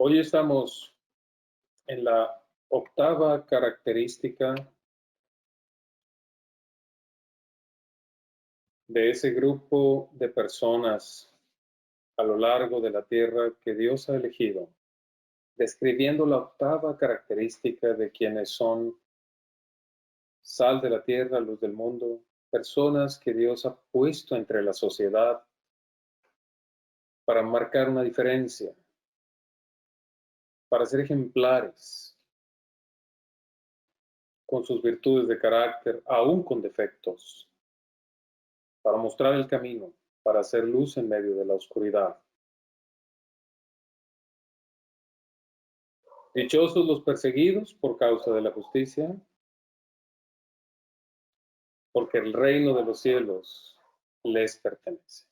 Hoy estamos en la octava característica de ese grupo de personas a lo largo de la tierra que Dios ha elegido, describiendo la octava característica de quienes son sal de la tierra, luz del mundo, personas que Dios ha puesto entre la sociedad para marcar una diferencia, para ser ejemplares con sus virtudes de carácter, aún con defectos, para mostrar el camino, para hacer luz en medio de la oscuridad. Dichosos los perseguidos por causa de la justicia, porque el reino de los cielos les pertenece.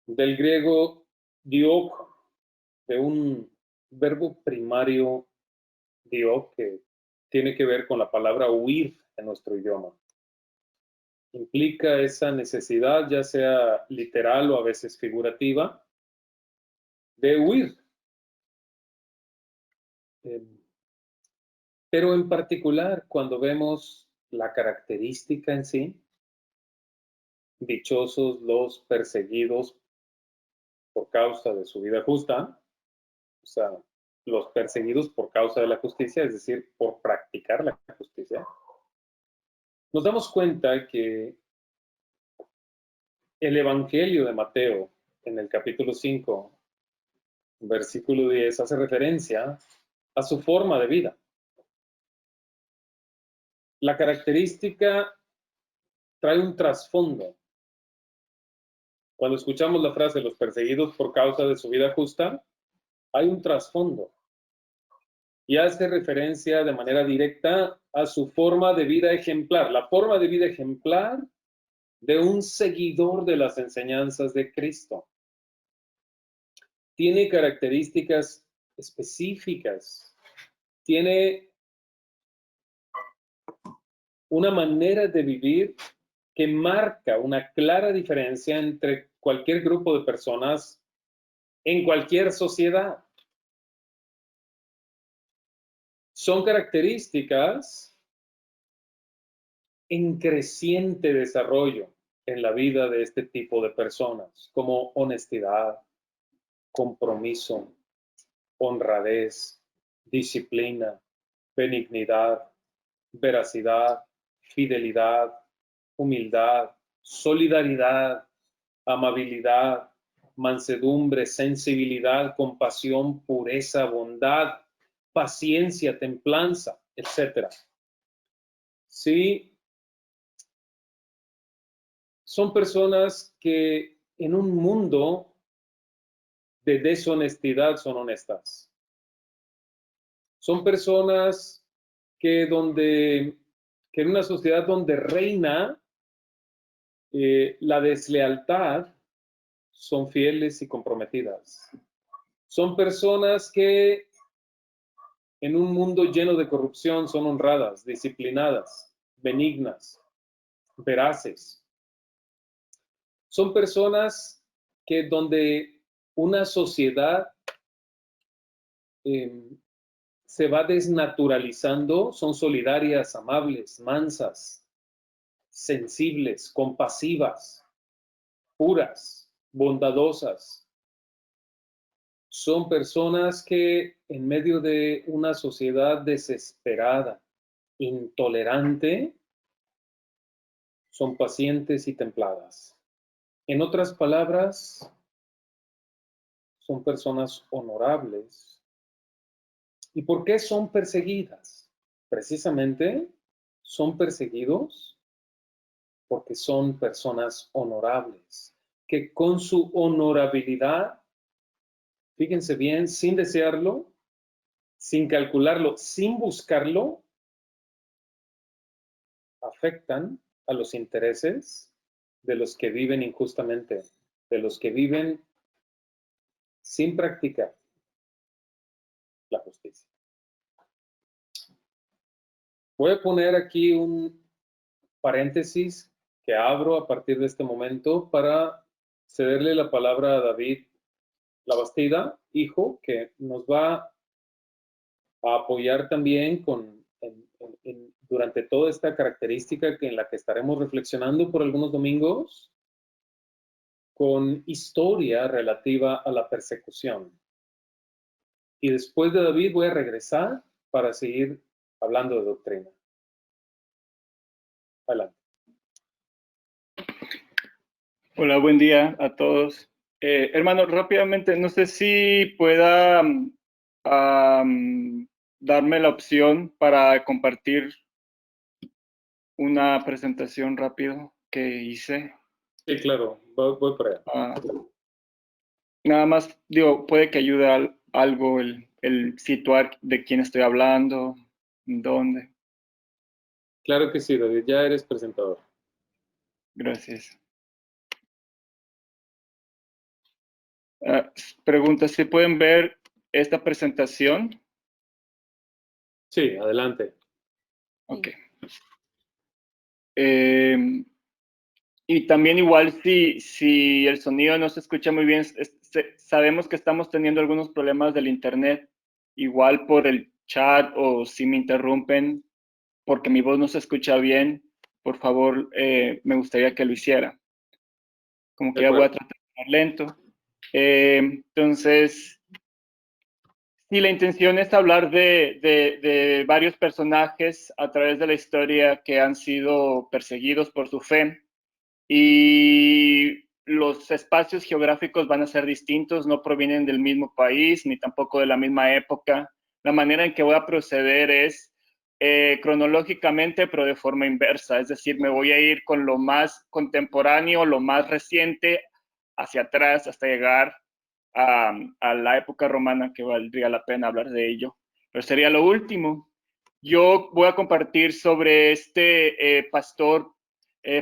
Del griego dioko, de un verbo primario dio, que tiene que ver con la palabra huir en nuestro idioma. Implica esa necesidad, ya sea literal o a veces figurativa, de huir. Pero en particular, cuando vemos la característica en sí, dichosos los perseguidos por causa de su vida justa, o sea, los perseguidos por causa de la justicia, es decir, por practicar la justicia, nos damos cuenta que el Evangelio de Mateo, en el capítulo 5, versículo 10, hace referencia a su forma de vida. La característica trae un trasfondo. Cuando escuchamos la frase los perseguidos por causa de su vida justa, hay un trasfondo y hace referencia de manera directa a su forma de vida ejemplar, la forma de vida ejemplar de un seguidor de las enseñanzas de Cristo. Tiene características específicas, tiene una manera de vivir que marca una clara diferencia entre cualquier grupo de personas en cualquier sociedad. Son características en creciente desarrollo en la vida de este tipo de personas, como honestidad, compromiso, honradez, disciplina, benignidad, veracidad, fidelidad, humildad, solidaridad, amabilidad, mansedumbre, sensibilidad, compasión, pureza, bondad, paciencia, templanza, etc. Sí, son personas que en un mundo de deshonestidad son honestas. Son personas que en una sociedad donde reina la deslealtad, son fieles y comprometidas. Son personas que en un mundo lleno de corrupción son honradas, disciplinadas, benignas, veraces. Son personas que donde una sociedad se va desnaturalizando, son solidarias, amables, mansas, sensibles, compasivas, puras, bondadosas. Son personas que en medio de una sociedad desesperada, intolerante, son pacientes y templadas. En otras palabras, son personas honorables. ¿Y por qué son perseguidas? Precisamente son perseguidos porque son personas honorables, que con su honorabilidad, fíjense bien, sin desearlo, sin calcularlo, sin buscarlo, afectan a los intereses de los que viven injustamente, de los que viven sin practicar la justicia. Voy a poner aquí un paréntesis que abro a partir de este momento para cederle la palabra a David La Bastida, hijo, que nos va a apoyar también durante toda esta característica en la que estaremos reflexionando por algunos domingos, con historia relativa a la persecución. Y después de David voy a regresar para seguir hablando de doctrina. Adelante. Hola, buen día a todos. Hermano, rápidamente, no sé si pueda darme la opción para compartir una presentación rápido que hice. Sí, claro, voy por allá. Nada más, digo, puede que ayude algo el situar de quién estoy hablando, dónde. Claro que sí, David, ya eres presentador. Gracias. Pregunta, ¿si pueden ver esta presentación? Sí, adelante. Ok. Y también igual si el sonido no se escucha muy bien, sabemos que estamos teniendo algunos problemas del internet, igual por el chat o si me interrumpen porque mi voz no se escucha bien, por favor, me gustaría que lo hiciera. Como que ya voy a tratar de hablar lento. Entonces, sí, la intención es hablar de varios personajes a través de la historia que han sido perseguidos por su fe. Y los espacios geográficos van a ser distintos, no provienen del mismo país ni tampoco de la misma época. La manera en que voy a proceder es cronológicamente, pero de forma inversa, es decir, me voy a ir con lo más contemporáneo, lo más reciente, hacia atrás hasta llegar a la época romana, que valdría la pena hablar de ello. Pero sería lo último. Yo voy a compartir sobre este pastor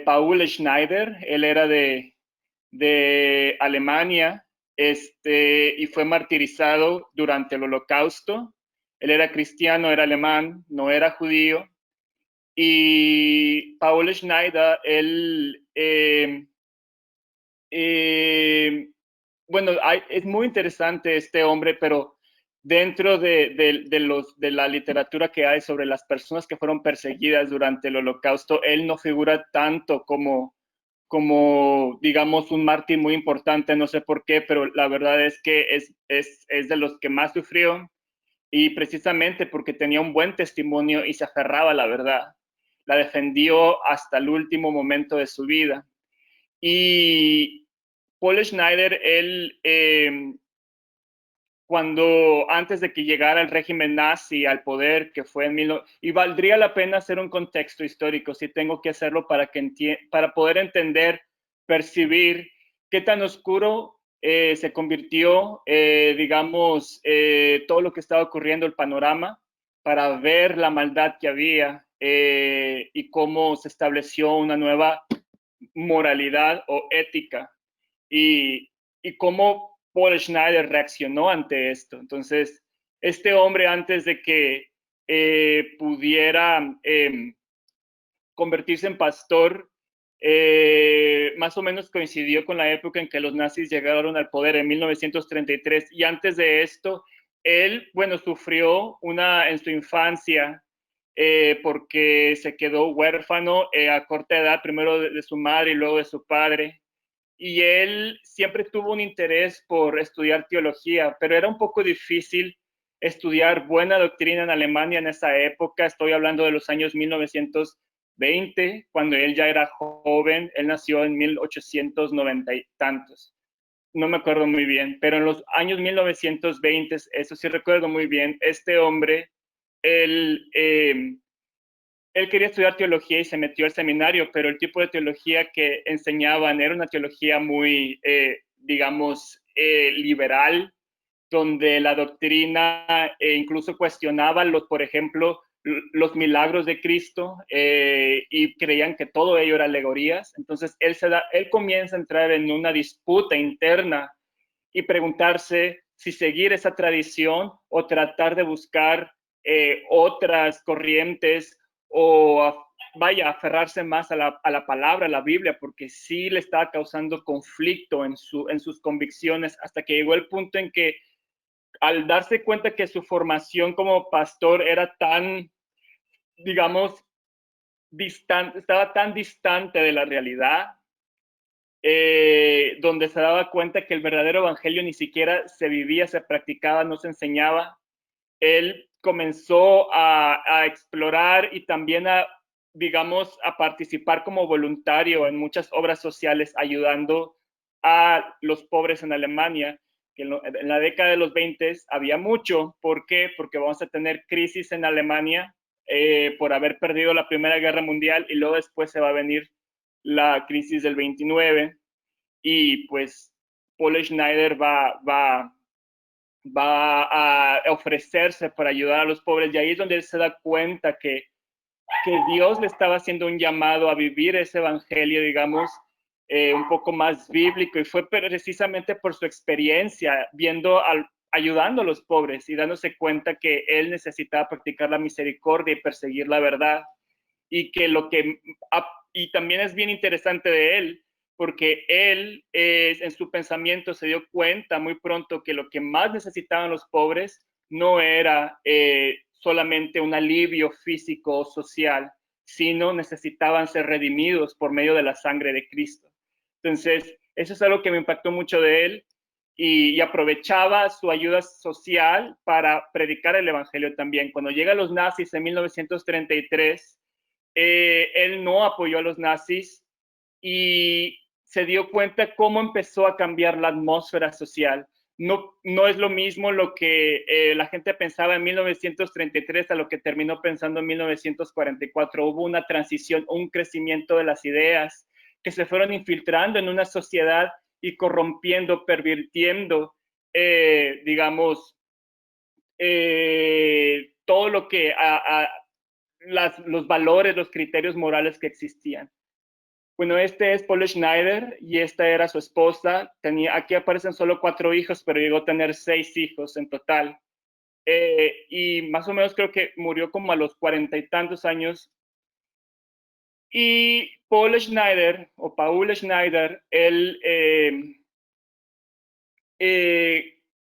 Paul Schneider. Él era de Alemania y fue martirizado durante el Holocausto. Él era cristiano, era alemán, no era judío. Y Paul Schneider, él, bueno, es muy interesante este hombre, pero dentro de la literatura que hay sobre las personas que fueron perseguidas durante el Holocausto, él no figura tanto como, digamos, un mártir muy importante, no sé por qué, pero la verdad es que es de los que más sufrió, y precisamente porque tenía un buen testimonio y se aferraba a la verdad. La defendió hasta el último momento de su vida. Y Paul Schneider, él, cuando antes de que llegara el régimen nazi al poder, que fue y valdría la pena hacer un contexto histórico, si tengo que hacerlo para poder entender, percibir qué tan oscuro se convirtió, digamos, todo lo que estaba ocurriendo, el panorama, para ver la maldad que había y cómo se estableció una nueva moralidad o ética y cómo Paul Schneider reaccionó ante esto. Entonces, este hombre, antes de que pudiera convertirse en pastor, más o menos coincidió con la época en que los nazis llegaron al poder en 1933, y antes de esto, él, bueno, sufrió en su infancia porque se quedó huérfano a corta edad, primero de su madre y luego de su padre. Y él siempre tuvo un interés por estudiar teología, pero era un poco difícil estudiar buena doctrina en Alemania en esa época. Estoy hablando de los años 1920, cuando él ya era joven. Él nació en 1890 y tantos. No me acuerdo muy bien, pero en los años 1920, eso sí recuerdo muy bien, este hombre, él quería estudiar teología y se metió al seminario, pero el tipo de teología que enseñaban era una teología muy, digamos, liberal, donde la doctrina incluso cuestionaba, por ejemplo, los milagros de Cristo y creían que todo ello era alegorías. Entonces, él comienza a entrar en una disputa interna y preguntarse si seguir esa tradición o tratar de buscar otras corrientes vaya, aferrarse más a la palabra, a la Biblia, porque sí le estaba causando conflicto en sus convicciones, hasta que llegó el punto en que, al darse cuenta que su formación como pastor era tan, digamos, distante, estaba tan distante de la realidad, donde se daba cuenta que el verdadero evangelio ni siquiera se vivía, se practicaba, no se enseñaba, él comenzó a explorar y también digamos, a participar como voluntario en muchas obras sociales, ayudando a los pobres en Alemania, que en la década de los 20 había mucho. ¿Por qué? Porque vamos a tener crisis en Alemania por haber perdido la Primera Guerra Mundial, y luego después se va a venir la crisis del 29, y pues Paul Schneider va a ofrecerse para ayudar a los pobres, y ahí es donde él se da cuenta que Dios le estaba haciendo un llamado a vivir ese evangelio, digamos, un poco más bíblico, y fue precisamente por su experiencia ayudando a los pobres y dándose cuenta que él necesitaba practicar la misericordia y perseguir la verdad, y que y también es bien interesante de él, porque él en su pensamiento se dio cuenta muy pronto que lo que más necesitaban los pobres no era solamente un alivio físico o social, sino necesitaban ser redimidos por medio de la sangre de Cristo. Entonces, eso es algo que me impactó mucho de él, y aprovechaba su ayuda social para predicar el evangelio también. Cuando llegan los nazis en 1933, él no apoyó a los nazis, y se dio cuenta cómo empezó a cambiar la atmósfera social. No es lo mismo lo que la gente pensaba en 1933 a lo que terminó pensando en 1944. Hubo una transición, un crecimiento de las ideas que se fueron infiltrando en una sociedad y corrompiendo, pervirtiendo, digamos, todo lo que los valores, los criterios morales que existían. Bueno, este es Paul Schneider y esta era su esposa. Aquí aparecen solo 4 hijos, pero llegó a tener 6 hijos en total. Y más o menos creo que murió como a los 40 y tantos años. Y Paul Schneider, o Paul Schneider, él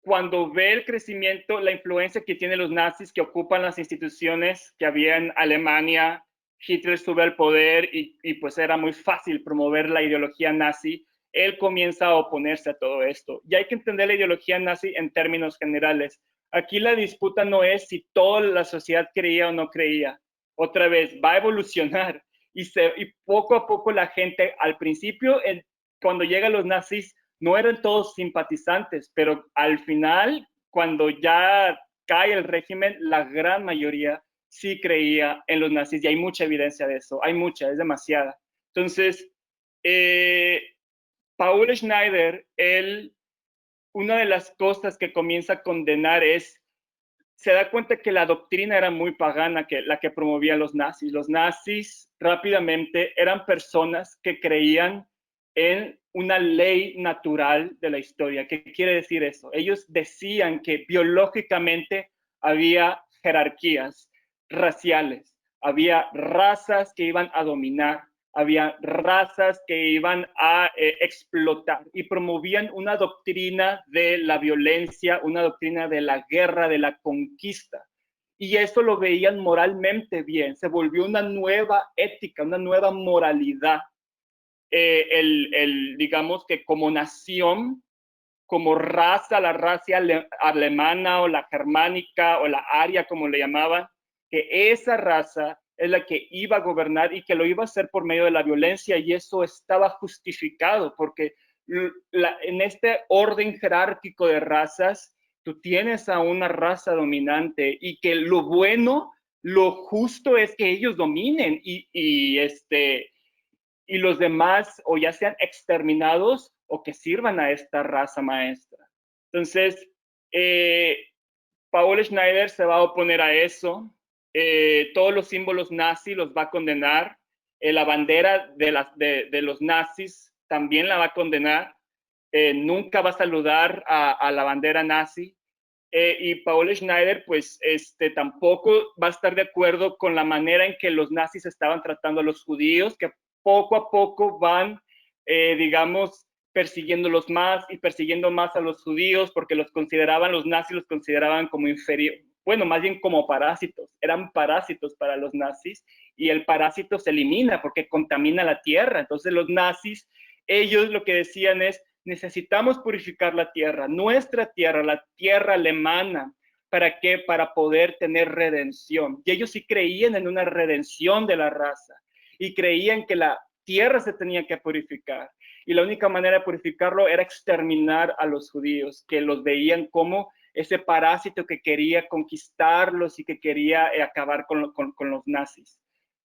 cuando ve el crecimiento, la influencia que tienen los nazis, que ocupan las instituciones que había en Alemania, Hitler sube al poder y pues era muy fácil promover la ideología nazi, él comienza a oponerse a todo esto. Y hay que entender la ideología nazi en términos generales. Aquí la disputa no es si toda la sociedad creía o no creía. Otra vez, va a evolucionar, y poco a poco la gente, al principio, cuando llegan los nazis, no eran todos simpatizantes, pero al final, cuando ya cae el régimen, la gran mayoría sí creía en los nazis, y hay mucha evidencia de eso, es demasiada. Entonces, Paul Schneider, una de las cosas que comienza a condenar se da cuenta que la doctrina era muy pagana, la que promovían los nazis. Los nazis rápidamente eran personas que creían en una ley natural de la historia. ¿Qué quiere decir eso? Ellos decían que biológicamente había jerarquías raciales, había razas que iban a dominar, había razas que iban a explotar, y promovían una doctrina de la violencia, una doctrina de la guerra, de la conquista. Y eso lo veían moralmente bien, se volvió una nueva ética, una nueva moralidad. Digamos que como nación, como raza, la raza alemana o la germánica o la aria, como le llamaban, que esa raza es la que iba a gobernar y que lo iba a hacer por medio de la violencia, y eso estaba justificado porque en este orden jerárquico de razas, tú tienes a una raza dominante, y que lo bueno, lo justo es que ellos dominen, y los demás o ya sean exterminados o que sirvan a esta raza maestra. Entonces, Paul Schneider se va a oponer a eso. Todos los símbolos nazis los va a condenar. La bandera de los nazis también la va a condenar. Nunca va a saludar a la bandera nazi. y Paul Schneider pues tampoco va a estar de acuerdo con la manera en que los nazis estaban tratando a los judíos, que poco a poco van, digamos, persiguiéndolos más y persiguiendo más a los judíos porque los nazis los consideraban como inferiores, bueno, más bien como parásitos, eran parásitos para los nazis y el parásito se elimina porque contamina la tierra. Entonces los nazis, ellos lo que decían es, necesitamos purificar la tierra, nuestra tierra, la tierra alemana. ¿Para qué? Para poder tener redención. Y ellos sí creían en una redención de la raza y creían que la tierra se tenía que purificar. Y la única manera de purificarlo era exterminar a los judíos, que los veían como ese parásito que quería conquistarlos y que quería acabar con los nazis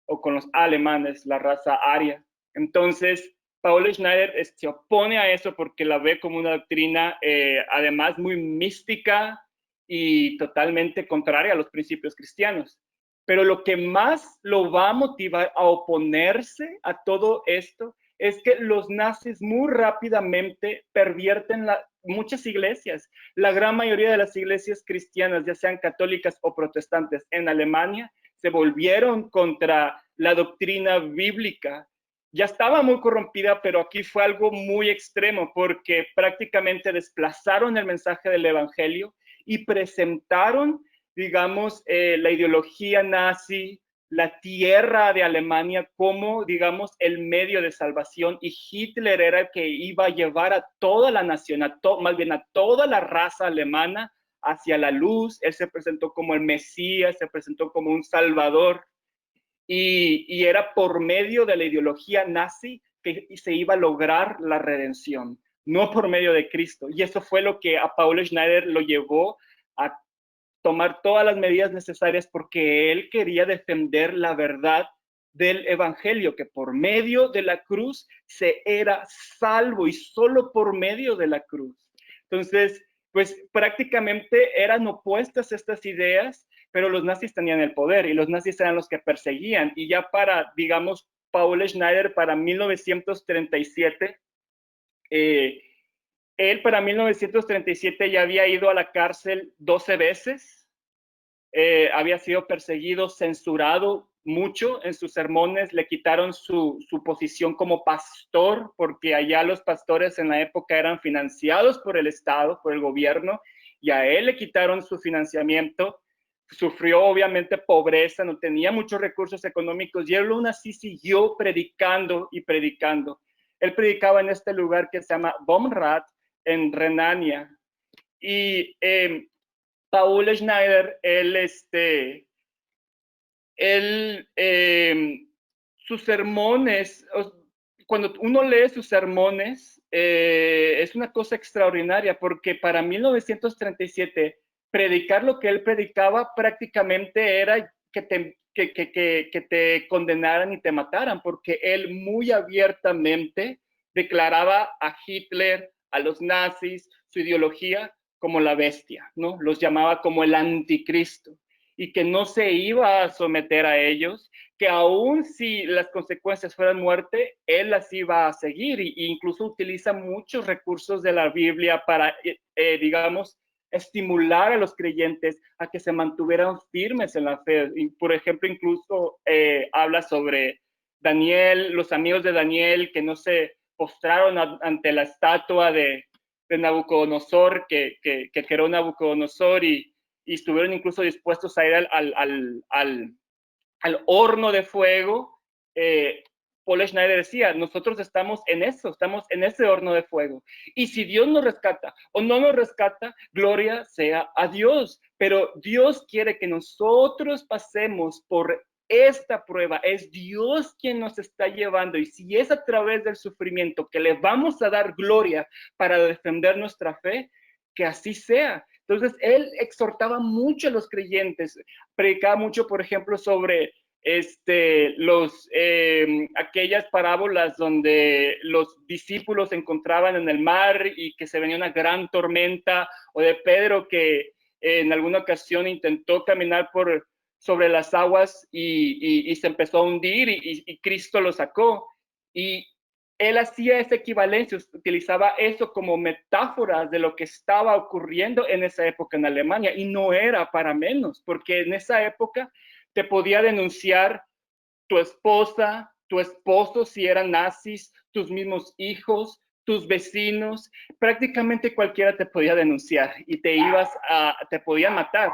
o con los alemanes, la raza aria. Entonces, Paul Schneider se opone a eso porque la ve como una doctrina, además, muy mística y totalmente contraria a los principios cristianos. Pero lo que más lo va a motivar a oponerse a todo esto es que los nazis muy rápidamente pervierten muchas iglesias. La gran mayoría de las iglesias cristianas, ya sean católicas o protestantes en Alemania, se volvieron contra la doctrina bíblica. Ya estaba muy corrompida, pero aquí fue algo muy extremo porque prácticamente desplazaron el mensaje del evangelio y presentaron, digamos, la ideología nazi, la tierra de Alemania como, digamos, el medio de salvación, y Hitler era el que iba a llevar a toda la nación, más bien a toda la raza alemana hacia la luz. Él se presentó como el Mesías, se presentó como un salvador, y era por medio de la ideología nazi que se iba a lograr la redención, no por medio de Cristo. Y eso fue lo que a Paul Schneider lo llevó a tomar todas las medidas necesarias porque él quería defender la verdad del evangelio, que por medio de la cruz se era salvo y solo por medio de la cruz. Entonces, pues prácticamente eran opuestas estas ideas, pero los nazis tenían el poder y los nazis eran los que perseguían. Y ya para, digamos, Paul Schneider, para 1937, él para 1937 ya había ido a la cárcel 12 veces, había sido perseguido, censurado mucho en sus sermones, le quitaron su posición como pastor, porque allá los pastores en la época eran financiados por el Estado, por el gobierno, y a él le quitaron su financiamiento. Sufrió obviamente pobreza, no tenía muchos recursos económicos, y él aún así siguió predicando y predicando. Él predicaba en este lugar que se llama Domrad, en Renania, y Paul Schneider, sus sermones, cuando uno lee sus sermones, es una cosa extraordinaria, porque para 1937, predicar lo que él predicaba prácticamente era que te condenaran y te mataran, porque él muy abiertamente declaraba a Hitler, a los nazis, su ideología como la bestia, ¿no? Los llamaba como el anticristo, y que no se iba a someter a ellos, que aun si las consecuencias fueran muerte, él las iba a seguir, e incluso utiliza muchos recursos de la Biblia para, digamos, estimular a los creyentes a que se mantuvieran firmes en la fe. Y, por ejemplo, incluso habla sobre Daniel, los amigos de Daniel que no se postraron ante la estatua de Nabucodonosor, que creó Nabucodonosor, y estuvieron incluso dispuestos a ir al horno de fuego. Paul Schneider decía, nosotros estamos en eso, estamos en ese horno de fuego. Y si Dios nos rescata o no nos rescata, gloria sea a Dios. Pero Dios quiere que nosotros pasemos por esta prueba. Es Dios quien nos está llevando. Y si es a través del sufrimiento que le vamos a dar gloria para defender nuestra fe, que así sea. Entonces, él exhortaba mucho a los creyentes, predicaba mucho, por ejemplo, sobre aquellas parábolas donde los discípulos se encontraban en el mar y que se venía una gran tormenta, o de Pedro que en alguna ocasión intentó caminar sobre las aguas y se empezó a hundir y Cristo lo sacó. Y él hacía esa equivalencia, utilizaba eso como metáforas de lo que estaba ocurriendo en esa época en Alemania, y no era para menos, porque en esa época te podía denunciar tu esposa, tu esposo si eran nazis, tus mismos hijos, tus vecinos, prácticamente cualquiera te podía denunciar y te podían matar.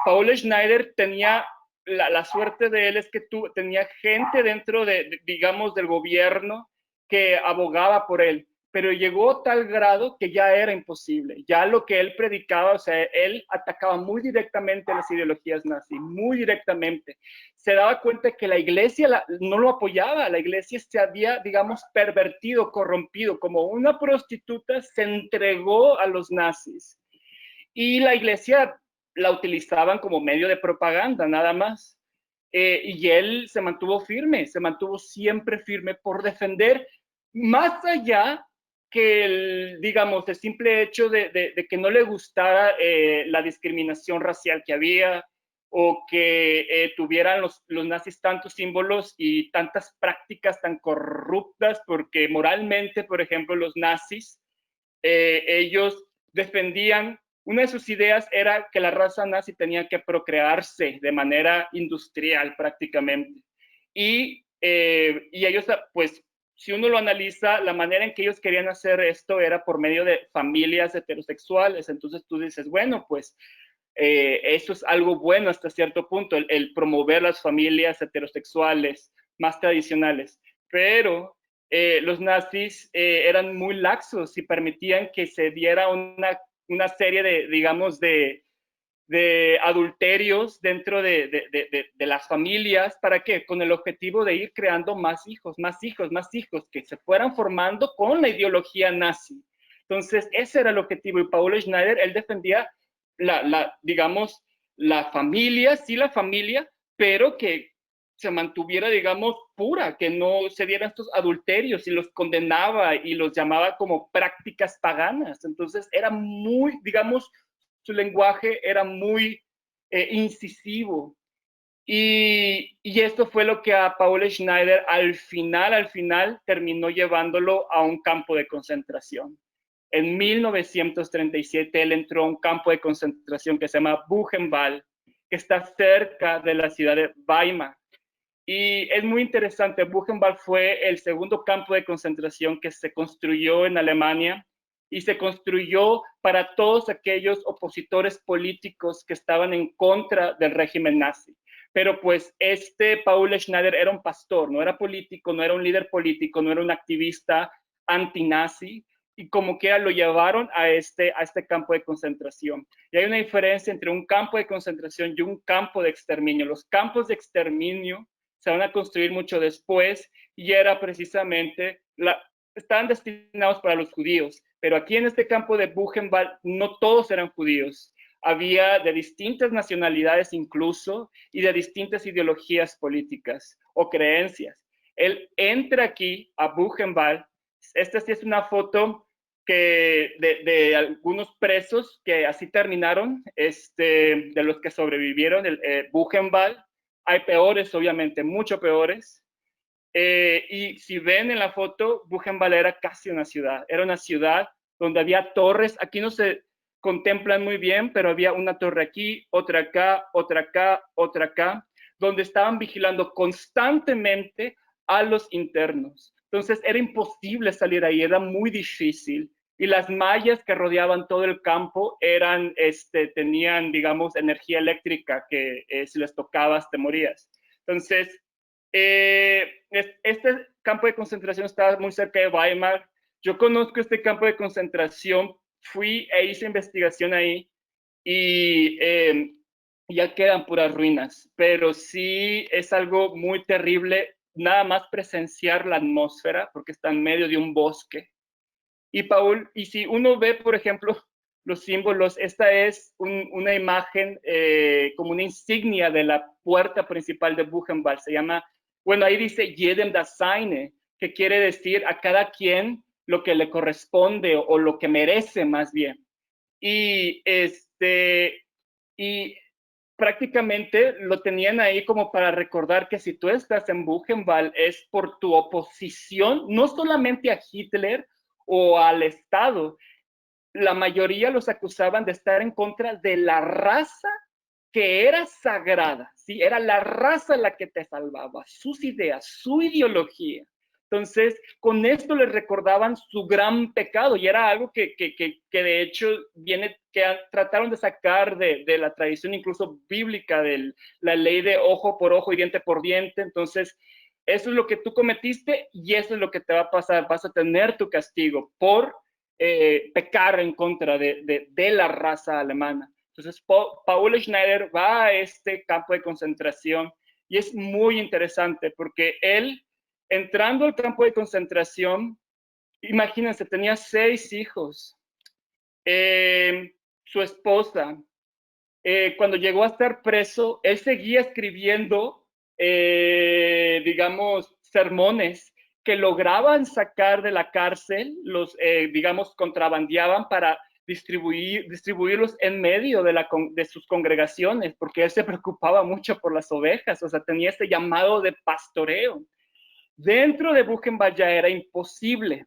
Paul Schneider tenía la suerte de él es que tenía gente dentro digamos, del gobierno que abogaba por él, pero llegó a tal grado que ya era imposible. Ya lo que él predicaba, o sea, él atacaba muy directamente las ideologías nazis, muy directamente. Se daba cuenta que la iglesia no lo apoyaba, la iglesia se había, digamos, pervertido, corrompido, como una prostituta se entregó a los nazis. Y la iglesia la utilizaban como medio de propaganda, nada más. Y él se mantuvo firme, se mantuvo siempre firme por defender, más allá que digamos, el simple hecho de que no le gustara la discriminación racial que había, o que tuvieran los nazis tantos símbolos y tantas prácticas tan corruptas, porque moralmente, por ejemplo, los nazis, ellos defendían, una de sus ideas era que la raza nazi tenía que procrearse de manera industrial prácticamente. Y ellos, pues, si uno lo analiza, la manera en que ellos querían hacer esto era por medio de familias heterosexuales. Entonces tú dices, bueno, pues eso es algo bueno hasta cierto punto, el promover las familias heterosexuales más tradicionales. Pero los nazis eran muy laxos y permitían que se diera una serie de, digamos, de adulterios dentro de las familias. ¿Para qué? Con el objetivo de ir creando más hijos, más hijos, más hijos, que se fueran formando con la ideología nazi. Entonces, ese era el objetivo. Y Paul Schneider, él defendía digamos, la familia, sí la familia, pero que se mantuviera, digamos, pura, que no se dieran estos adulterios, y los condenaba y los llamaba como prácticas paganas. Entonces era muy, digamos, su lenguaje era muy incisivo. Y esto fue lo que a Paul Schneider al final terminó llevándolo a un campo de concentración. En 1937 él entró a un campo de concentración que se llama Buchenwald, que está cerca de la ciudad de Weimar. Y es muy interesante, Buchenwald fue el segundo campo de concentración que se construyó en Alemania, y se construyó para todos aquellos opositores políticos que estaban en contra del régimen nazi. Pero pues Paul Schneider era un pastor, no era político, no era un líder político, no era un activista antinazi, y como quiera lo llevaron a este campo de concentración. Y hay una diferencia entre un campo de concentración y un campo de exterminio. Los campos de exterminio se van a construir mucho después, y era precisamente, estaban destinados para los judíos, pero aquí en este campo de Buchenwald no todos eran judíos. Había de distintas nacionalidades incluso, y de distintas ideologías políticas o creencias. Él entra aquí a Buchenwald. Esta sí es una foto de algunos presos que así terminaron, de los que sobrevivieron Buchenwald. Hay peores, obviamente, mucho peores. Y si ven en la foto, Buchenwald era casi una ciudad. Era una ciudad donde había torres. Aquí no se contemplan muy bien, pero había una torre aquí, otra acá, otra acá, otra acá, donde estaban vigilando constantemente a los internos. Entonces era imposible salir ahí, era muy difícil. Y las mallas que rodeaban todo el campo tenían, digamos, energía eléctrica que si les tocabas te morías. Entonces, este campo de concentración estaba muy cerca de Weimar. Yo conozco este campo de concentración, fui e hice investigación ahí, y ya quedan puras ruinas, pero sí es algo muy terrible nada más presenciar la atmósfera, porque está en medio de un bosque. Y si uno ve, por ejemplo, los símbolos, esta es una imagen como una insignia de la puerta principal de Buchenwald. Se llama, bueno, ahí dice jedem das seine, que quiere decir a cada quien lo que le corresponde, o lo que merece más bien. Y prácticamente lo tenían ahí como para recordar que si tú estás en Buchenwald es por tu oposición, no solamente a Hitler o al Estado. La mayoría los acusaban de estar en contra de la raza que era sagrada, ¿sí? Era la raza la que te salvaba, sus ideas, su ideología. Entonces, con esto les recordaban su gran pecado y era algo que de hecho viene, que trataron de sacar de la tradición incluso bíblica, de la ley de ojo por ojo y diente por diente. Entonces, eso es lo que tú cometiste y eso es lo que te va a pasar. Vas a tener tu castigo por pecar en contra de la raza alemana. Entonces, Paul Schneider va a este campo de concentración y es muy interesante porque él, entrando al campo de concentración, imagínense, tenía 6 hijos, su esposa. Cuando llegó a estar preso, él seguía escribiendo, digamos, sermones que lograban sacar de la cárcel, los, digamos, contrabandeaban para distribuirlos en medio de sus congregaciones, porque él se preocupaba mucho por las ovejas, o sea, tenía este llamado de pastoreo. Dentro de Buchenwald ya era imposible,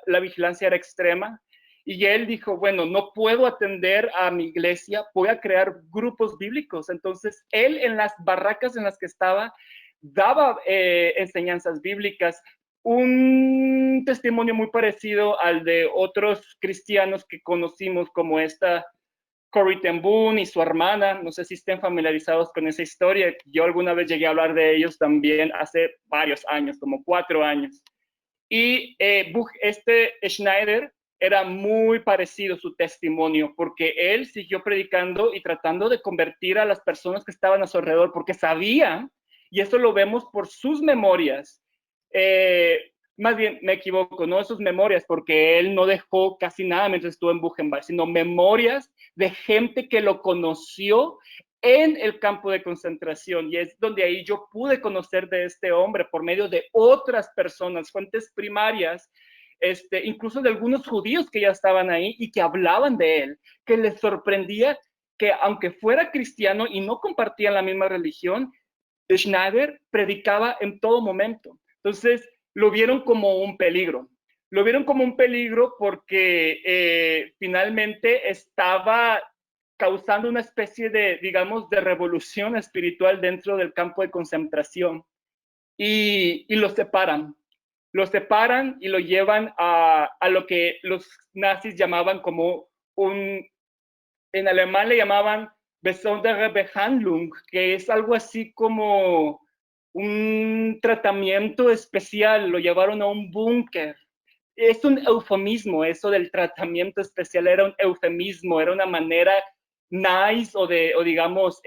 la vigilancia era extrema, y él dijo, bueno, no puedo atender a mi iglesia, voy a crear grupos bíblicos. Entonces, él en las barracas en las que estaba, daba enseñanzas bíblicas, un testimonio muy parecido al de otros cristianos que conocimos, como esta Corrie ten Boom y su hermana. No sé si estén familiarizados con esa historia. Yo alguna vez llegué a hablar de ellos también hace varios años, como 4 años. Y este Schneider era muy parecido su testimonio, porque él siguió predicando y tratando de convertir a las personas que estaban a su alrededor, porque sabía, y eso lo vemos por sus memorias, más bien me equivoco, no sus memorias, porque él no dejó casi nada mientras estuvo en Buchenwald, sino memorias de gente que lo conoció en el campo de concentración, y es donde ahí yo pude conocer de este hombre por medio de otras personas, fuentes primarias, incluso de algunos judíos que ya estaban ahí y que hablaban de él, que les sorprendía que aunque fuera cristiano y no compartían la misma religión, Schneider predicaba en todo momento. Entonces lo vieron como un peligro. Lo vieron como un peligro porque finalmente estaba causando una especie de, digamos, de revolución espiritual dentro del campo de concentración. Y lo separan. Lo separan y lo llevan a lo que los nazis llamaban como en alemán le llamaban besondere Behandlung, que es algo así como un tratamiento especial. Lo llevaron a un búnker. Es un eufemismo, eso del tratamiento especial era un eufemismo, era una manera nice o digamos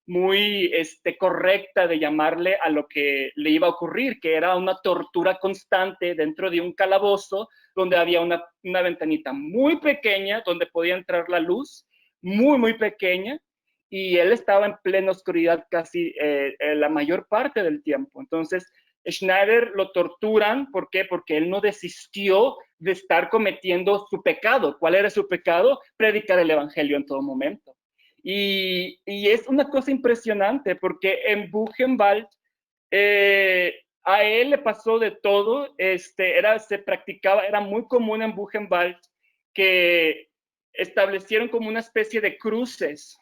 muy correcta de llamarle a lo que le iba a ocurrir, que era una tortura constante dentro de un calabozo donde había una ventanita muy pequeña donde podía entrar la luz, muy, muy pequeña, y él estaba en plena oscuridad casi la mayor parte del tiempo. Entonces, Schneider lo torturan, ¿por qué? Porque él no desistió de estar cometiendo su pecado. ¿Cuál era su pecado? Predicar el evangelio en todo momento. Y es una cosa impresionante porque en Buchenwald a él le pasó de todo. Se practicaba, era muy común en Buchenwald que establecieron como una especie de cruces.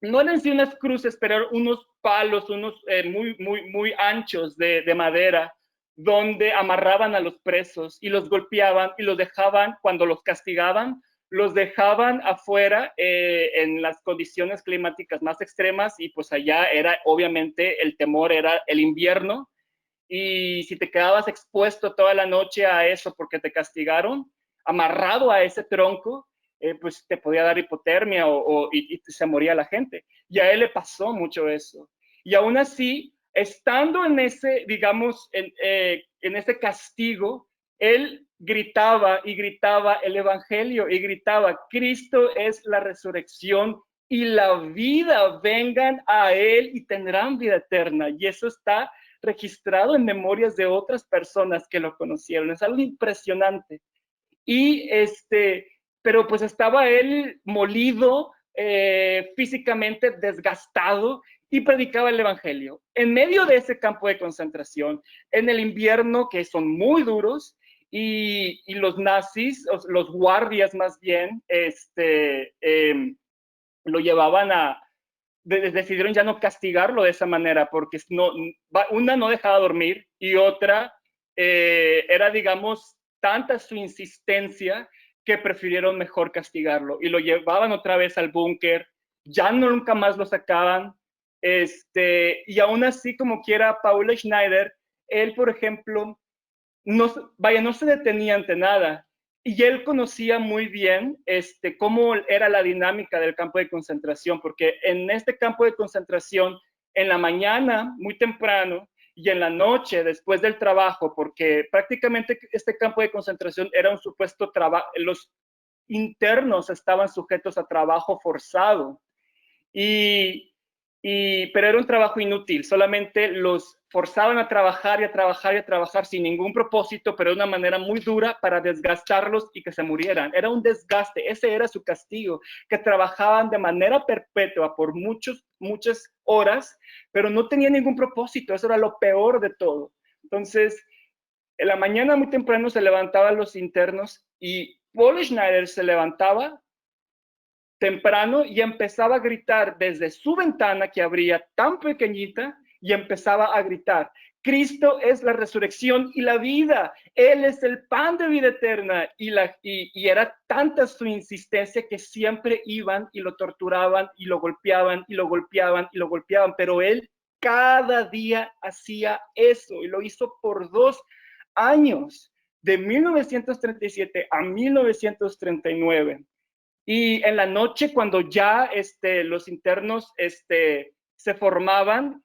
No eran sí unas cruces, pero eran unos palos, unos muy, muy, muy anchos de madera, donde amarraban a los presos y los golpeaban y los dejaban, cuando los castigaban, los dejaban afuera en las condiciones climáticas más extremas, y pues allá era, obviamente, el temor era el invierno, y si te quedabas expuesto toda la noche a eso porque te castigaron, amarrado a ese tronco, pues te podía dar hipotermia y se moría la gente. Y a él le pasó mucho eso. Y aún así, estando en ese, digamos, en ese castigo, él gritaba y gritaba el evangelio y gritaba, Cristo es la resurrección y la vida, vengan a él y tendrán vida eterna. Y eso está registrado en memorias de otras personas que lo conocieron. Es algo impresionante. Y pero pues estaba él molido, físicamente desgastado y predicaba el evangelio. En medio de ese campo de concentración, en el invierno, que son muy duros, y los nazis, los guardias más bien, lo llevaban a, decidieron ya no castigarlo de esa manera, porque no, una no dejaba dormir y otra era, digamos, tanta su insistencia que prefirieron mejor castigarlo y lo llevaban otra vez al búnker, ya nunca más lo sacaban, y aún así, como quiera, Paul Schneider, él, por ejemplo, no se detenía ante nada. Y él conocía muy bien cómo era la dinámica del campo de concentración, porque en este campo de concentración, en la mañana, muy temprano, y en la noche, después del trabajo, porque prácticamente este campo de concentración era un supuesto trabajo, los internos estaban sujetos a trabajo forzado. Pero era un trabajo inútil, solamente los forzaban a trabajar y a trabajar y a trabajar sin ningún propósito, pero de una manera muy dura para desgastarlos y que se murieran. Era un desgaste, ese era su castigo, que trabajaban de manera perpetua por muchas horas, pero no tenían ningún propósito, eso era lo peor de todo. Entonces, en la mañana muy temprano se levantaban los internos y Paul Schneider se levantaba temprano y empezaba a gritar desde su ventana que abría tan pequeñita y empezaba a gritar: Cristo es la resurrección y la vida, Él es el pan de vida eterna. Y era tanta su insistencia que siempre iban y lo torturaban y lo golpeaban y lo golpeaban y lo golpeaban, pero él cada día hacía eso y lo hizo por 2 años, de 1937 a 1939. Y en la noche, cuando ya los internos se formaban,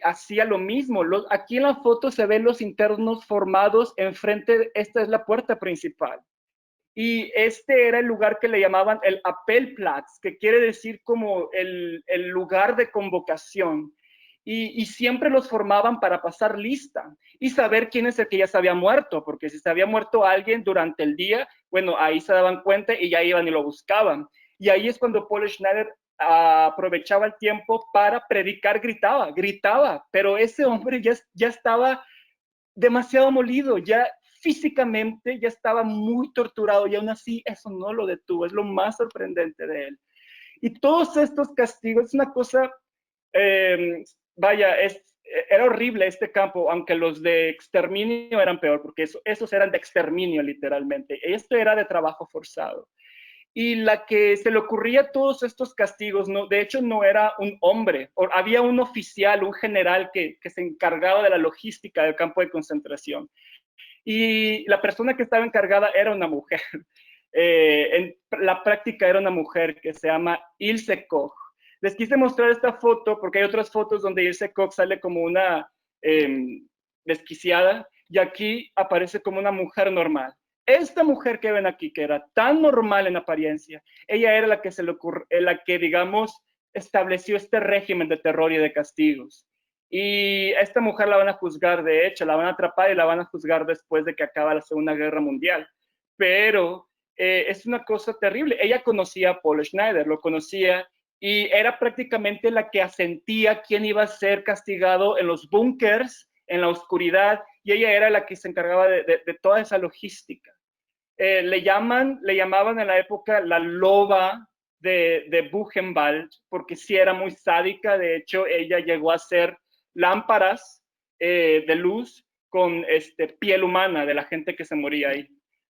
hacía lo mismo. Aquí en la foto se ven los internos formados enfrente, esta es la puerta principal. Y este era el lugar que le llamaban el Appellplatz, que quiere decir como el lugar de convocación. Y siempre los formaban para pasar lista y saber quién es el que ya se había muerto, porque si se había muerto alguien durante el día, bueno, ahí se daban cuenta y ya iban y lo buscaban. Y ahí es cuando Paul Schneider aprovechaba el tiempo para predicar, gritaba, pero ese hombre ya estaba demasiado molido, ya físicamente ya estaba muy torturado y aún así eso no lo detuvo, es lo más sorprendente de él. Y todos estos castigos, es una cosa, vaya, era horrible este campo, aunque los de exterminio eran peor, porque esos eran de exterminio literalmente. Esto era de trabajo forzado. Y la que se le ocurría todos estos castigos, no, de hecho no era un hombre, había un oficial, un general que se encargaba de la logística del campo de concentración. Y la persona que estaba encargada era una mujer. En la práctica era una mujer que se llama Ilse Koch. Les quise mostrar esta foto porque hay otras fotos donde Ilse Koch sale como una desquiciada y aquí aparece como una mujer normal. Esta mujer que ven aquí, que era tan normal en apariencia, ella era la que digamos, estableció este régimen de terror y de castigos. Y a esta mujer la van a juzgar, de hecho, la van a atrapar y la van a juzgar después de que acaba la Segunda Guerra Mundial. Pero es una cosa terrible. Ella conocía a Paul Schneider, lo conocía, y era prácticamente la que asentía quién iba a ser castigado en los búnkers, en la oscuridad, y ella era la que se encargaba de toda esa logística. Le llamaban en la época la loba de Buchenwald, porque sí era muy sádica. De hecho, ella llegó a hacer lámparas de luz con piel humana de la gente que se moría ahí.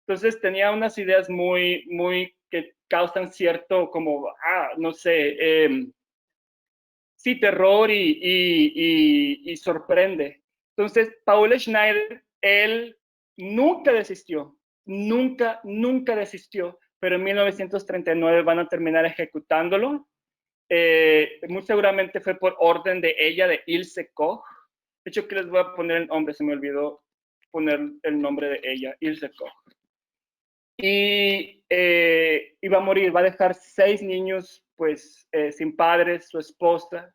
Entonces tenía unas ideas muy que causan cierto como, no sé, sí, terror y sorprende. Entonces, Paul Schneider, él nunca desistió, nunca desistió, pero en 1939 van a terminar ejecutándolo. Muy seguramente fue por orden de ella, de Ilse Koch. De hecho, que les voy a poner el nombre, se me olvidó poner el nombre de ella, Ilse Koch. Y iba a morir, va a dejar 6 niños, pues, sin padres, su esposa.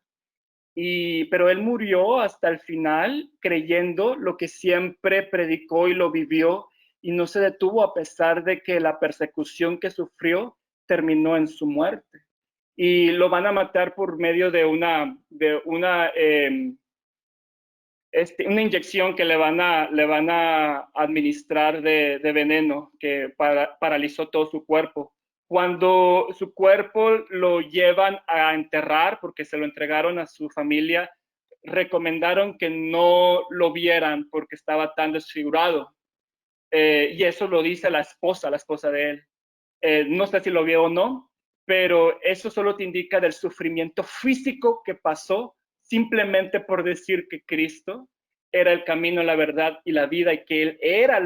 Pero él murió hasta el final creyendo lo que siempre predicó y lo vivió, y no se detuvo a pesar de que la persecución que sufrió terminó en su muerte. y lo van a matar por medio de una una inyección que le van a administrar de veneno que paralizó todo su cuerpo. Cuando su cuerpo lo llevan a enterrar, porque se lo entregaron a su familia, recomendaron que no lo vieran porque estaba tan desfigurado. Y eso lo dice la esposa de él. No sé si lo vio o no, pero eso solo te indica del sufrimiento físico que pasó simplemente por decir que Cristo era el camino, la verdad y la vida, y que Él era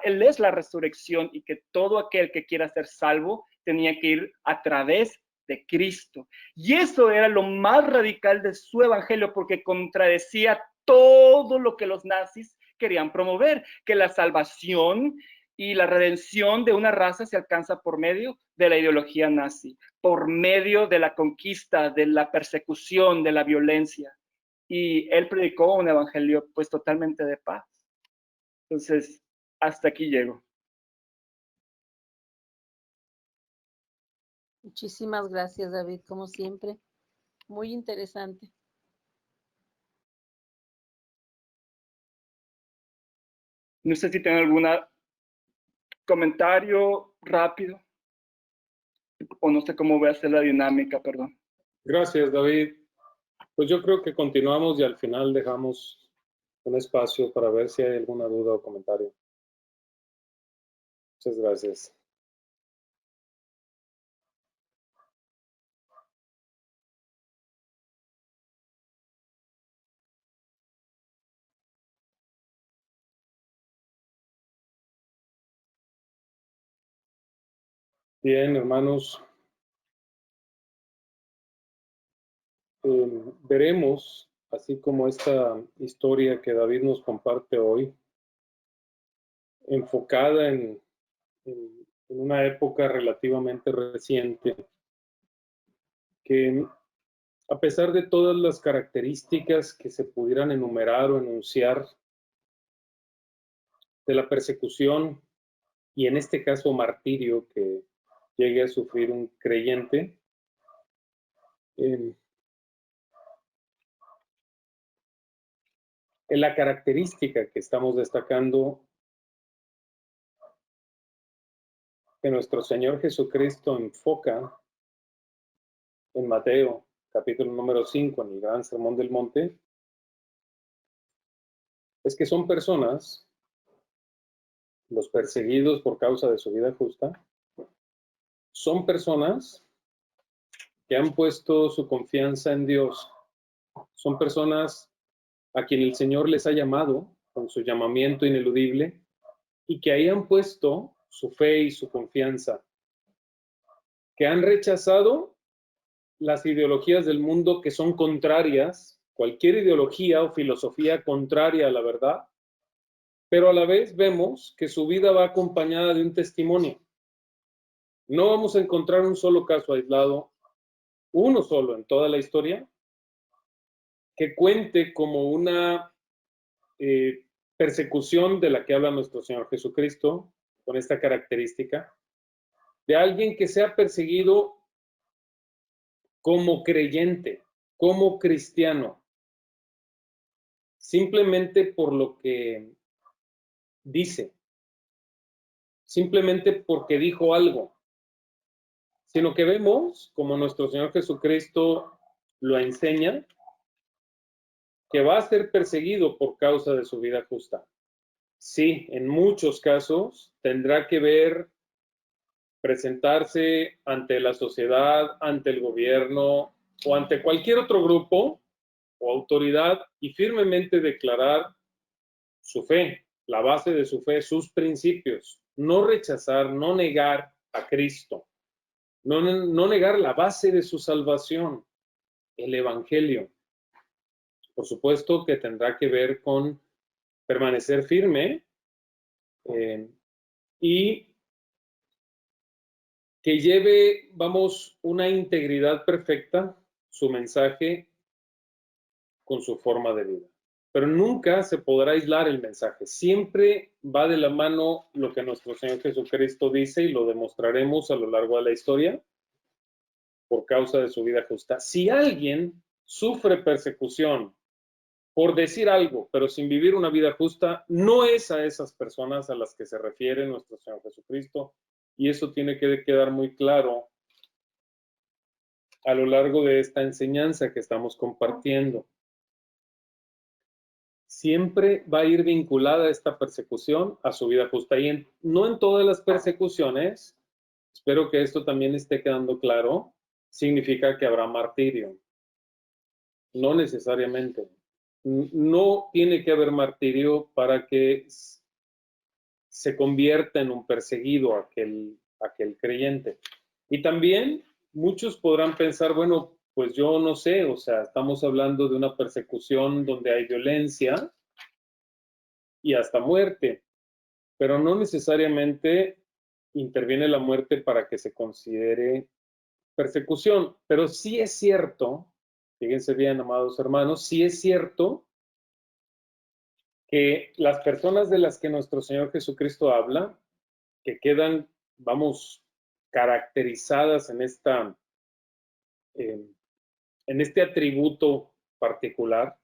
Él es la resurrección, y que todo aquel que quiera ser salvo tenía que ir a través de Cristo. Y eso era lo más radical de su evangelio, porque contradecía todo lo que los nazis querían promover, que la salvación y la redención de una raza se alcanza por medio de la ideología nazi, por medio de la conquista, de la persecución, de la violencia. Y él predicó un evangelio pues totalmente de paz. Entonces, hasta aquí llego. Muchísimas gracias, David, como siempre. Muy interesante. No sé si tienen algún comentario rápido, o no sé cómo voy a hacer la dinámica, perdón. Gracias, David. Pues yo creo que continuamos y al final dejamos un espacio para ver si hay alguna duda o comentario. Muchas gracias. Bien, hermanos. Veremos, así como esta historia que David nos comparte hoy, enfocada en una época relativamente reciente, que a pesar de todas las características que se pudieran enumerar o enunciar de la persecución y en este caso martirio que llegue a sufrir un creyente, en la característica que estamos destacando que nuestro Señor Jesucristo enfoca en Mateo, capítulo número 5, en el Gran Sermón del Monte, es que son personas, los perseguidos por causa de su vida justa, son personas que han puesto su confianza en Dios, son personas a quien el Señor les ha llamado con su llamamiento ineludible y que ahí han puesto su fe y su confianza, que han rechazado las ideologías del mundo que son contrarias, cualquier ideología o filosofía contraria a la verdad, pero a la vez vemos que su vida va acompañada de un testimonio. No vamos a encontrar un solo caso aislado, uno solo en toda la historia, que cuente como una persecución de la que habla nuestro Señor Jesucristo, con esta característica, de alguien que sea perseguido como creyente, como cristiano, simplemente por lo que dice, simplemente porque dijo algo, sino que vemos, como nuestro Señor Jesucristo lo enseña, que va a ser perseguido por causa de su vida justa. Sí, en muchos casos tendrá que ver presentarse ante la sociedad, ante el gobierno o ante cualquier otro grupo o autoridad y firmemente declarar su fe, la base de su fe, sus principios, no rechazar, no negar a Cristo, no negar la base de su salvación, el Evangelio. Por supuesto que tendrá que ver con permanecer firme y que lleve, vamos, una integridad perfecta su mensaje con su forma de vida. Pero nunca se podrá aislar el mensaje. Siempre va de la mano lo que nuestro Señor Jesucristo dice y lo demostraremos a lo largo de la historia. por causa de su vida justa. Si alguien sufre persecución por decir algo, pero sin vivir una vida justa, no es a esas personas a las que se refiere nuestro Señor Jesucristo. Y eso tiene que quedar muy claro a lo largo de esta enseñanza que estamos compartiendo. Siempre va a ir vinculada esta persecución a su vida justa. Y no en todas las persecuciones, espero que esto también esté quedando claro, significa que habrá martirio. No necesariamente. No tiene que haber martirio para que se convierta en un perseguido aquel creyente. Y también muchos podrán pensar, bueno, pues yo no sé, o sea, estamos hablando de una persecución donde hay violencia y hasta muerte, pero no necesariamente interviene la muerte para que se considere persecución. Pero sí es cierto, fíjense bien, amados hermanos, sí es cierto que las personas de las que nuestro Señor Jesucristo habla, que quedan, vamos, caracterizadas en este atributo particular,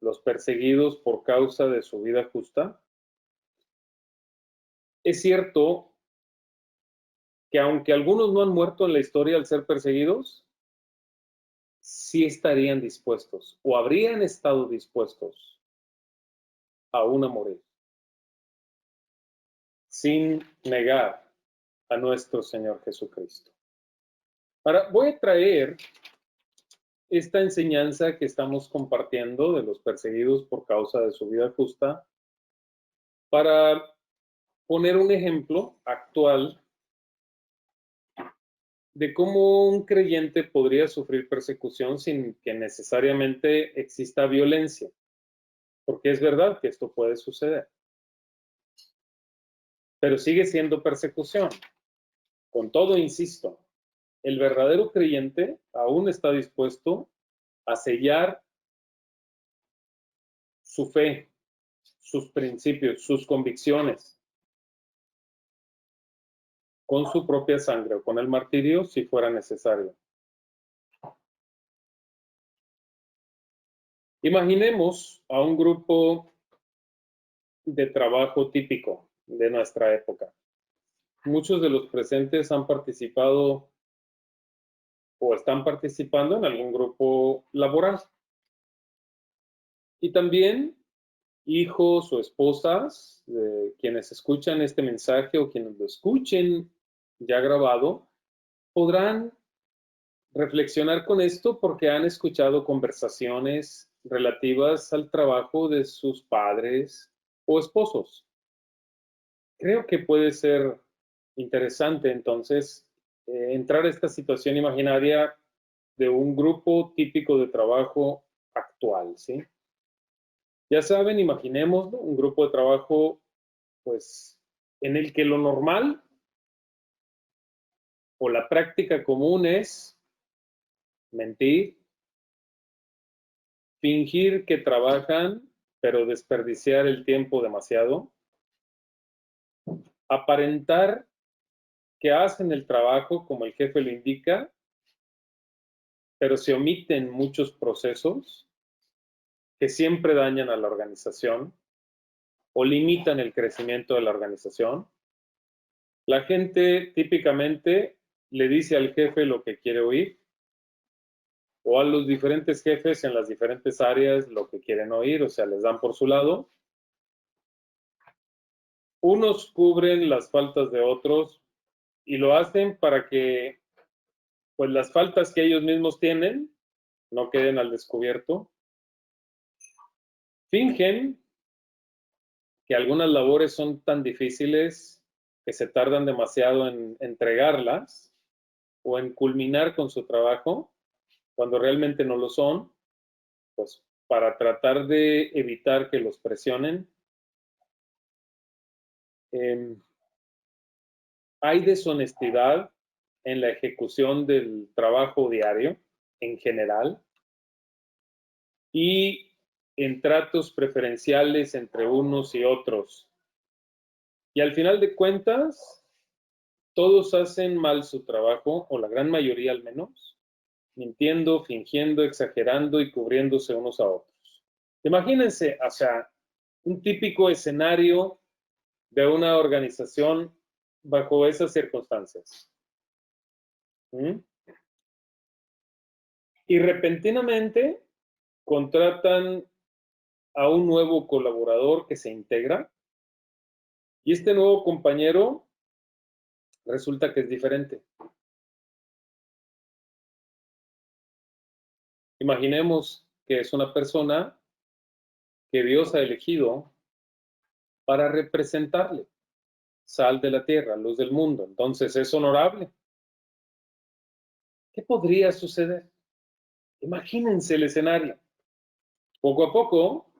los perseguidos por causa de su vida justa, es cierto que aunque algunos no han muerto en la historia al ser perseguidos, sí estarían dispuestos o habrían estado dispuestos aún a morir, sin negar a nuestro Señor Jesucristo. Ahora, voy a traer esta enseñanza que estamos compartiendo de los perseguidos por causa de su vida justa para poner un ejemplo actual de cómo un creyente podría sufrir persecución sin que necesariamente exista violencia, porque es verdad que esto puede suceder, pero sigue siendo persecución. Con todo, insisto, el verdadero creyente aún está dispuesto a sellar su fe, sus principios, sus convicciones con su propia sangre o con el martirio si fuera necesario. Imaginemos a un grupo de trabajo típico de nuestra época. Muchos de los presentes han participado o están participando en algún grupo laboral. Y también hijos o esposas de quienes escuchan este mensaje o quienes lo escuchen ya grabado, podrán reflexionar con esto porque han escuchado conversaciones relativas al trabajo de sus padres o esposos. Creo que puede ser interesante entonces entrar a esta situación imaginaria de un grupo típico de trabajo actual, ¿sí? Ya saben, imaginemos, ¿no?, un grupo de trabajo, pues, en el que lo normal o la práctica común es mentir, fingir que trabajan, pero desperdiciar el tiempo demasiado, aparentar que hacen el trabajo como el jefe lo indica, pero se omiten muchos procesos que siempre dañan a la organización o limitan el crecimiento de la organización. La gente típicamente le dice al jefe lo que quiere oír o a los diferentes jefes en las diferentes áreas lo que quieren oír, o sea, les dan por su lado. Unos cubren las faltas de otros y lo hacen para que, pues, las faltas que ellos mismos tienen no queden al descubierto. Fingen que algunas labores son tan difíciles que se tardan demasiado en entregarlas o en culminar con su trabajo, cuando realmente no lo son, pues para tratar de evitar que los presionen. Hay deshonestidad en la ejecución del trabajo diario en general y en tratos preferenciales entre unos y otros. Y al final de cuentas, todos hacen mal su trabajo, o la gran mayoría al menos, mintiendo, fingiendo, exagerando y cubriéndose unos a otros. Imagínense, o sea, un típico escenario de una organización bajo esas circunstancias. ¿Mm? Y repentinamente contratan a un nuevo colaborador que se integra y este nuevo compañero resulta que es diferente. Imaginemos que es una persona que Dios ha elegido para representarle, sal de la tierra, luz del mundo. Entonces es honorable. ¿Qué podría suceder? Imagínense el escenario. Poco a poco,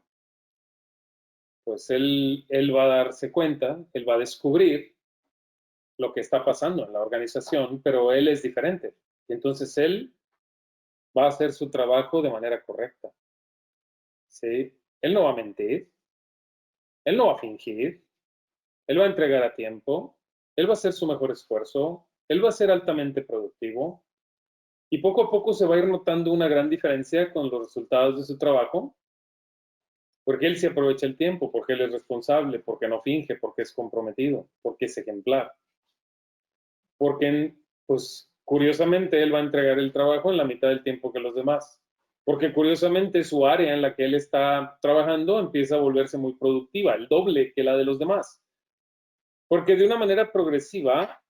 pues él va a darse cuenta, él va a descubrir lo que está pasando en la organización, pero él es diferente. Y entonces él va a hacer su trabajo de manera correcta. ¿Sí? Él no va a mentir, él no va a fingir, él va a entregar a tiempo, él va a hacer su mejor esfuerzo, él va a ser altamente productivo y poco a poco se va a ir notando una gran diferencia con los resultados de su trabajo, porque él se aprovecha el tiempo, porque él es responsable, porque no finge, porque es comprometido, porque es ejemplar. Porque, pues, curiosamente, él va a entregar el trabajo en la mitad del tiempo que los demás. Porque curiosamente su área en la que él está trabajando empieza a volverse muy productiva, el doble que la de los demás. Porque de una manera progresiva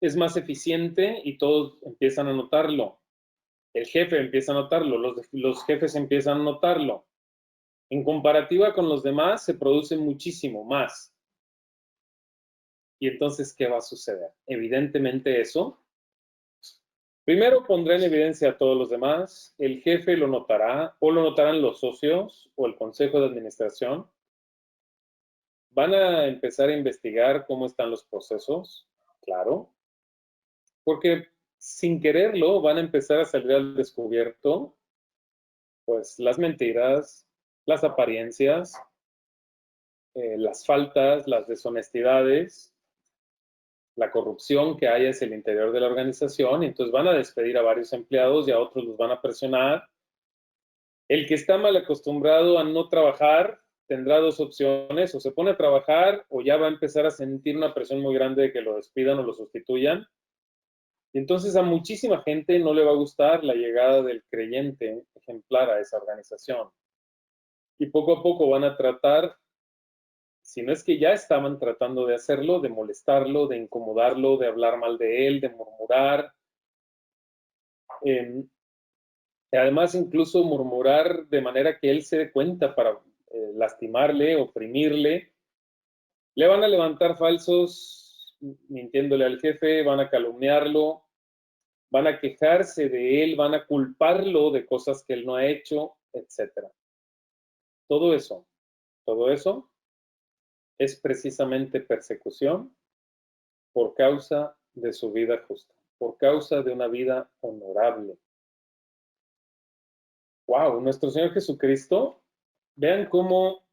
es más eficiente y todos empiezan a notarlo. El jefe empieza a notarlo, los jefes empiezan a notarlo. En comparativa con los demás se produce muchísimo más. Y entonces, ¿qué va a suceder? Evidentemente eso, primero pondrá en evidencia a todos los demás, el jefe lo notará, o lo notarán los socios o el consejo de administración. Van a empezar a investigar cómo están los procesos, claro, porque sin quererlo van a empezar a salir al descubierto, pues las mentiras, las apariencias, las faltas, las deshonestidades, la corrupción que hay hacia el interior de la organización, y entonces van a despedir a varios empleados y a otros los van a presionar. El que está mal acostumbrado a no trabajar tendrá dos opciones: o se pone a trabajar o ya va a empezar a sentir una presión muy grande de que lo despidan o lo sustituyan. Y entonces a muchísima gente no le va a gustar la llegada del creyente ejemplar a esa organización. Y poco a poco van a tratar, si no es que ya estaban tratando de hacerlo, de molestarlo, de incomodarlo, de hablar mal de él, de murmurar. Además, incluso murmurar de manera que él se dé cuenta para lastimarle, oprimirle. Le van a levantar falsos, mintiéndole al jefe, van a calumniarlo, van a quejarse de él, van a culparlo de cosas que él no ha hecho, etc. Todo eso es precisamente persecución por causa de su vida justa, por causa de una vida honorable. Wow, nuestro Señor Jesucristo, vean cómo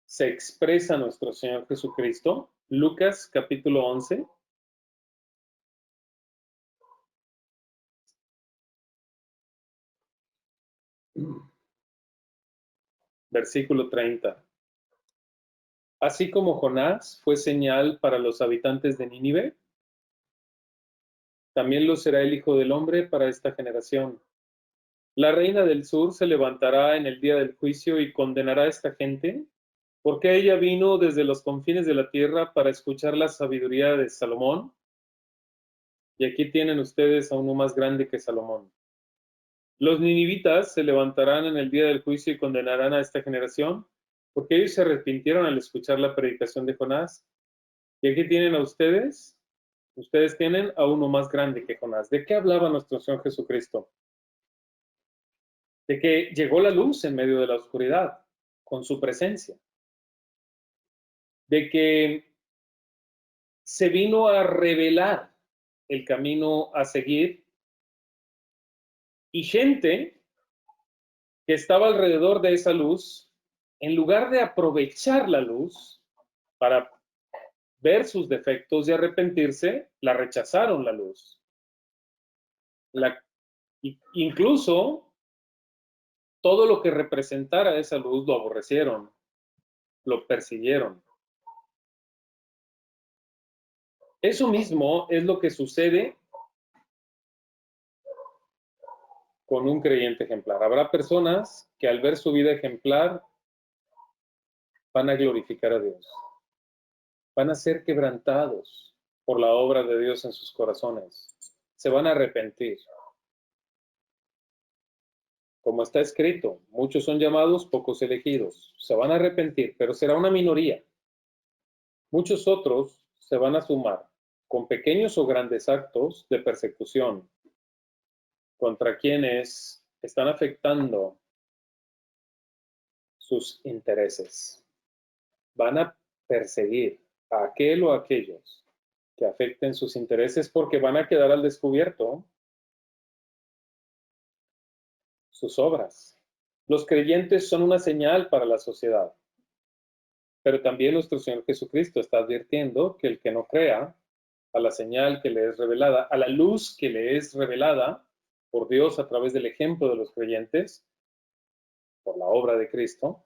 se expresa nuestro Señor Jesucristo. Lucas capítulo 11. Versículo 30. Así como Jonás fue señal para los habitantes de Nínive, también lo será el Hijo del Hombre para esta generación. La reina del sur se levantará en el día del juicio y condenará a esta gente, porque ella vino desde los confines de la tierra para escuchar la sabiduría de Salomón. Y aquí tienen ustedes a uno más grande que Salomón. Los ninivitas se levantarán en el día del juicio y condenarán a esta generación, porque ellos se arrepintieron al escuchar la predicación de Jonás. Y aquí tienen a ustedes tienen a uno más grande que Jonás. ¿De qué hablaba nuestro Señor Jesucristo? De que llegó la luz en medio de la oscuridad, con su presencia. De que se vino a revelar el camino a seguir, y gente que estaba alrededor de esa luz en lugar de aprovechar la luz para ver sus defectos y arrepentirse, la rechazaron la luz. Incluso todo lo que representara esa luz lo aborrecieron, lo persiguieron. Eso mismo es lo que sucede con un creyente ejemplar. Habrá personas que al ver su vida ejemplar van a glorificar a Dios. Van a ser quebrantados por la obra de Dios en sus corazones. Se van a arrepentir. Como está escrito, muchos son llamados, pocos elegidos. Se van a arrepentir, pero será una minoría. Muchos otros se van a sumar con pequeños o grandes actos de persecución contra quienes están afectando sus intereses. Van a perseguir a aquel o aquellos que afecten sus intereses porque van a quedar al descubierto sus obras. Los creyentes son una señal para la sociedad, pero también nuestro Señor Jesucristo está advirtiendo que el que no crea a la señal que le es revelada, a la luz que le es revelada por Dios a través del ejemplo de los creyentes, por la obra de Cristo,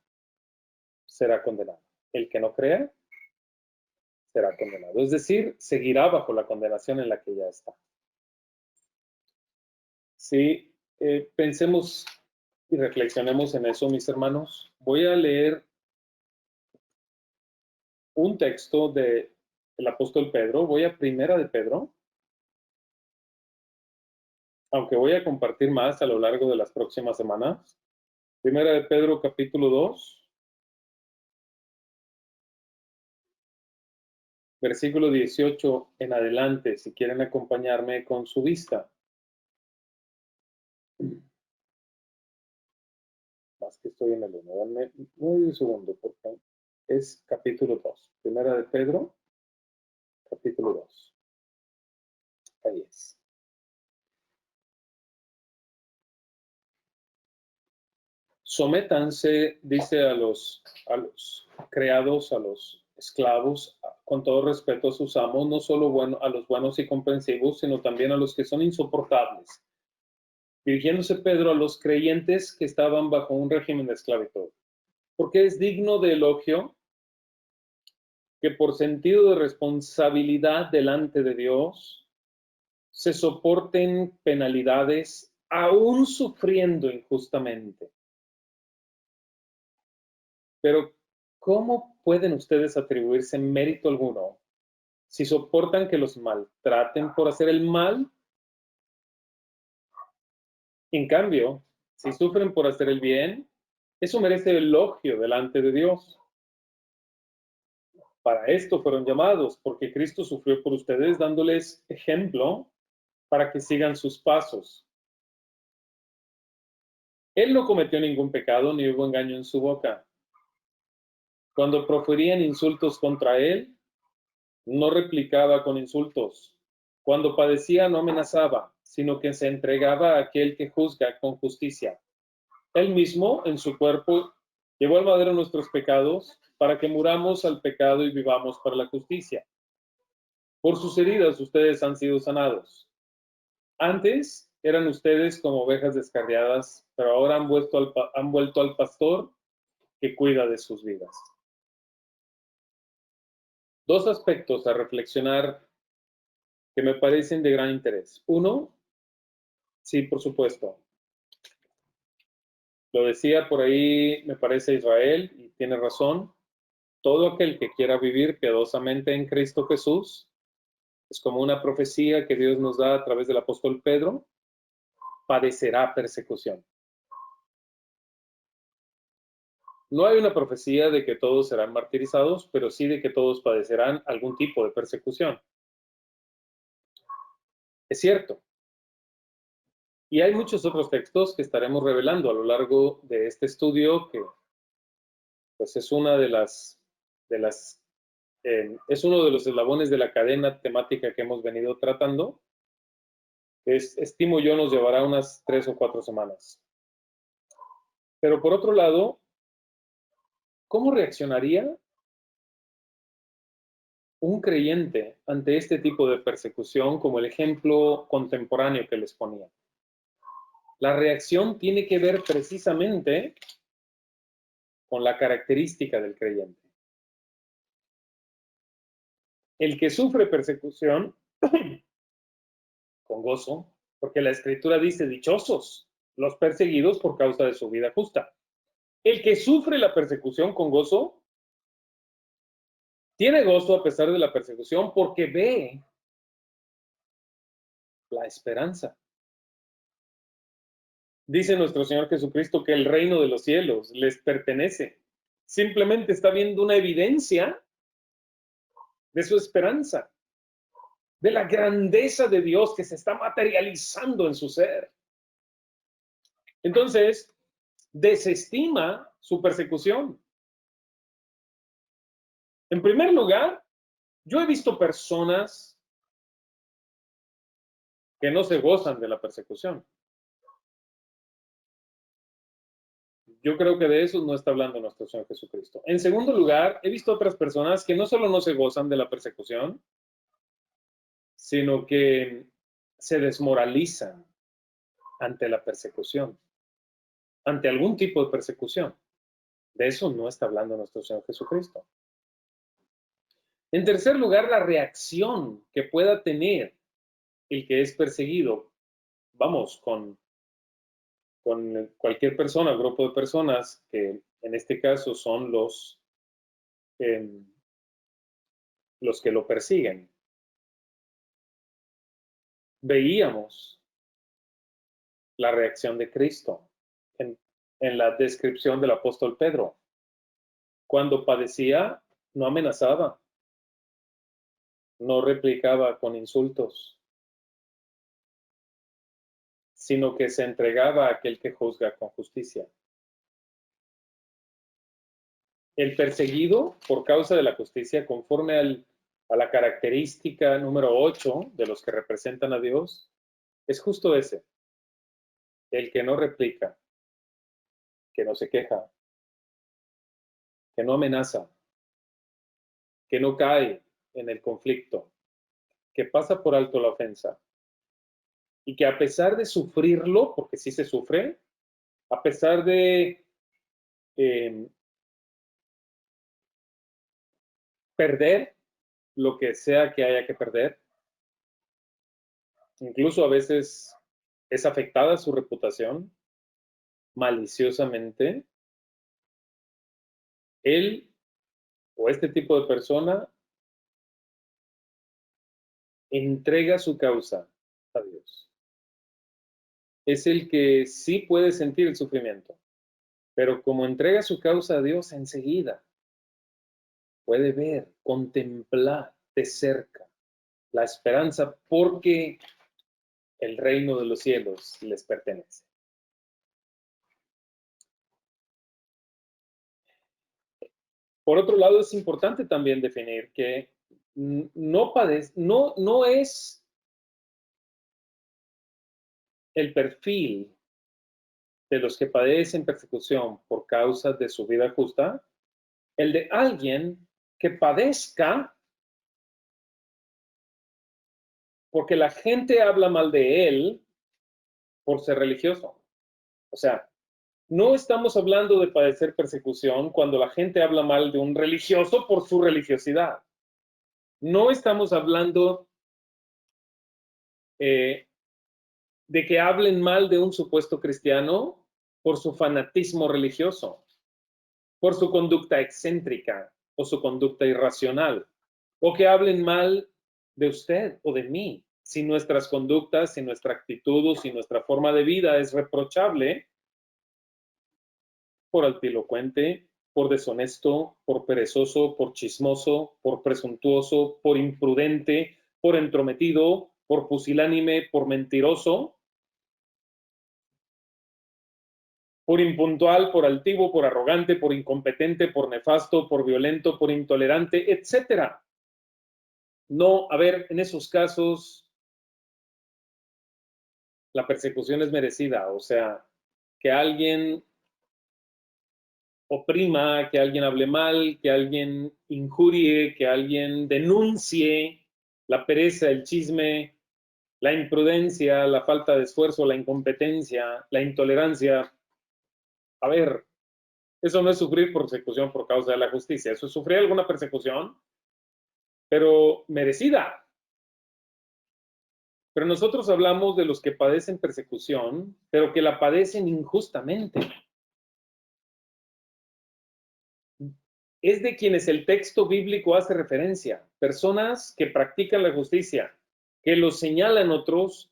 será condenado. El que no crea será condenado. Es decir, seguirá bajo la condenación en la que ya está. Sí, pensemos y reflexionemos en eso, mis hermanos. Voy a leer un texto del apóstol Pedro. Voy a Primera de Pedro, aunque voy a compartir más a lo largo de las próximas semanas. Primera de Pedro, capítulo 2. Versículo 18 en adelante, si quieren acompañarme con su vista. Más que estoy en el 1, denme un segundo, por favor. Es capítulo 2. Primera de Pedro, capítulo 2. Ahí es. Sométanse, dice a los creados, a los esclavos, con todo respeto a sus amos, no solo a los buenos y comprensivos, sino también a los que son insoportables. Dirigiéndose Pedro a los creyentes que estaban bajo un régimen de esclavitud. Porque es digno de elogio que por sentido de responsabilidad delante de Dios se soporten penalidades aún sufriendo injustamente. Pero, ¿cómo pueden ustedes atribuirse mérito alguno si soportan que los maltraten por hacer el mal? En cambio, si sufren por hacer el bien, eso merece elogio delante de Dios. Para esto fueron llamados, porque Cristo sufrió por ustedes, dándoles ejemplo para que sigan sus pasos. Él no cometió ningún pecado, ni hubo engaño en su boca. Cuando proferían insultos contra él, no replicaba con insultos. Cuando padecía, no amenazaba, sino que se entregaba a aquel que juzga con justicia. Él mismo, en su cuerpo, llevó al madero nuestros pecados, para que muramos al pecado y vivamos para la justicia. Por sus heridas ustedes han sido sanados. Antes eran ustedes como ovejas descarriadas, pero ahora han vuelto al pastor que cuida de sus vidas. Dos aspectos a reflexionar que me parecen de gran interés. Uno, sí, por supuesto. Lo decía por ahí, me parece Israel, y tiene razón. Todo aquel que quiera vivir piadosamente en Cristo Jesús, es como una profecía que Dios nos da a través del apóstol Pedro, padecerá persecución. No hay una profecía de que todos serán martirizados, pero sí de que todos padecerán algún tipo de persecución. Es cierto. Y hay muchos otros textos que estaremos revelando a lo largo de este estudio, que pues es una es uno de los eslabones de la cadena temática que hemos venido tratando. Estimo yo nos llevará unas 3 o 4 semanas. Pero por otro lado, ¿cómo reaccionaría un creyente ante este tipo de persecución, como el ejemplo contemporáneo que les ponía? La reacción tiene que ver precisamente con la característica del creyente. El que sufre persecución con gozo, porque la Escritura dice, dichosos los perseguidos por causa de su vida justa. El que sufre la persecución con gozo, tiene gozo a pesar de la persecución porque ve la esperanza. Dice nuestro Señor Jesucristo que el reino de los cielos les pertenece. Simplemente está viendo una evidencia de su esperanza, de la grandeza de Dios que se está materializando en su ser. Entonces, desestima su persecución. En primer lugar, yo he visto personas que no se gozan de la persecución. Yo creo que de eso no está hablando nuestro Señor Jesucristo. En segundo lugar, he visto otras personas que no solo no se gozan de la persecución, sino que se desmoralizan ante la persecución, ante algún tipo de persecución. De eso no está hablando nuestro Señor Jesucristo. En tercer lugar, la reacción que pueda tener el que es perseguido, vamos, con cualquier persona, grupo de personas, que en este caso son los que lo persiguen. Veíamos la reacción de Cristo en la descripción del apóstol Pedro. Cuando padecía, no amenazaba, no replicaba con insultos, sino que se entregaba a aquel que juzga con justicia. El perseguido por causa de la justicia, conforme a la característica número 8 de los que representan a Dios, es justo ese, el que no replica, que no se queja, que no amenaza, que no cae en el conflicto, que pasa por alto la ofensa y que a pesar de sufrirlo, porque sí se sufre, a pesar de perder lo que sea que haya que perder, incluso a veces es afectada su reputación maliciosamente, él o este tipo de persona entrega su causa a Dios. Es el que sí puede sentir el sufrimiento, pero como entrega su causa a Dios, enseguida puede ver, contemplar de cerca la esperanza porque el reino de los cielos les pertenece. Por otro lado, es importante también definir que no es el perfil de los que padecen persecución por causa de su vida justa, el de alguien que padezca porque la gente habla mal de él por ser religioso. O sea, no estamos hablando de padecer persecución cuando la gente habla mal de un religioso por su religiosidad. No estamos hablando de que hablen mal de un supuesto cristiano por su fanatismo religioso, por su conducta excéntrica o su conducta irracional, o que hablen mal de usted o de mí. Si nuestras conductas, si nuestra actitud o si nuestra forma de vida es reprochable, por altilocuente, por deshonesto, por perezoso, por chismoso, por presuntuoso, por imprudente, por entrometido, por pusilánime, por mentiroso, por impuntual, por altivo, por arrogante, por incompetente, por nefasto, por violento, por intolerante, etc. No, a ver, en esos casos la persecución es merecida, o sea, que alguien oprima, que alguien hable mal, que alguien injurie, que alguien denuncie la pereza, el chisme, la imprudencia, la falta de esfuerzo, la incompetencia, la intolerancia. A ver, eso no es sufrir persecución por causa de la justicia, eso es sufrir alguna persecución, pero merecida. Pero nosotros hablamos de los que padecen persecución, pero que la padecen injustamente. Es de quienes el texto bíblico hace referencia, personas que practican la justicia, que los señalan otros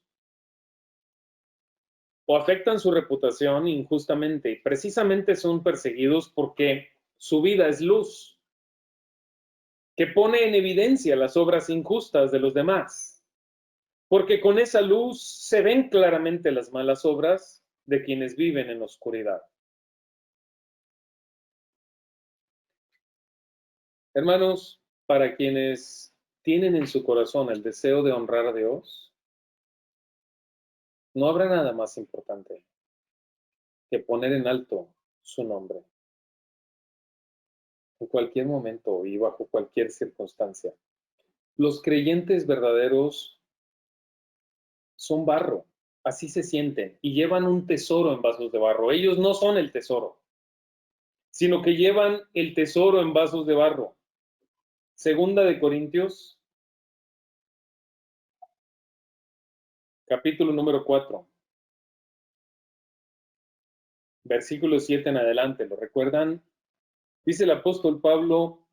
o afectan su reputación injustamente. Y precisamente son perseguidos porque su vida es luz, que pone en evidencia las obras injustas de los demás, porque con esa luz se ven claramente las malas obras de quienes viven en oscuridad. Hermanos, para quienes tienen en su corazón el deseo de honrar a Dios, no habrá nada más importante que poner en alto su nombre en cualquier momento y bajo cualquier circunstancia. Los creyentes verdaderos son barro, así se sienten, y llevan un tesoro en vasos de barro. Ellos no son el tesoro, sino que llevan el tesoro en vasos de barro. Segunda de Corintios, capítulo número 4, versículo 7 en adelante. ¿Lo recuerdan? Dice el apóstol Pablo: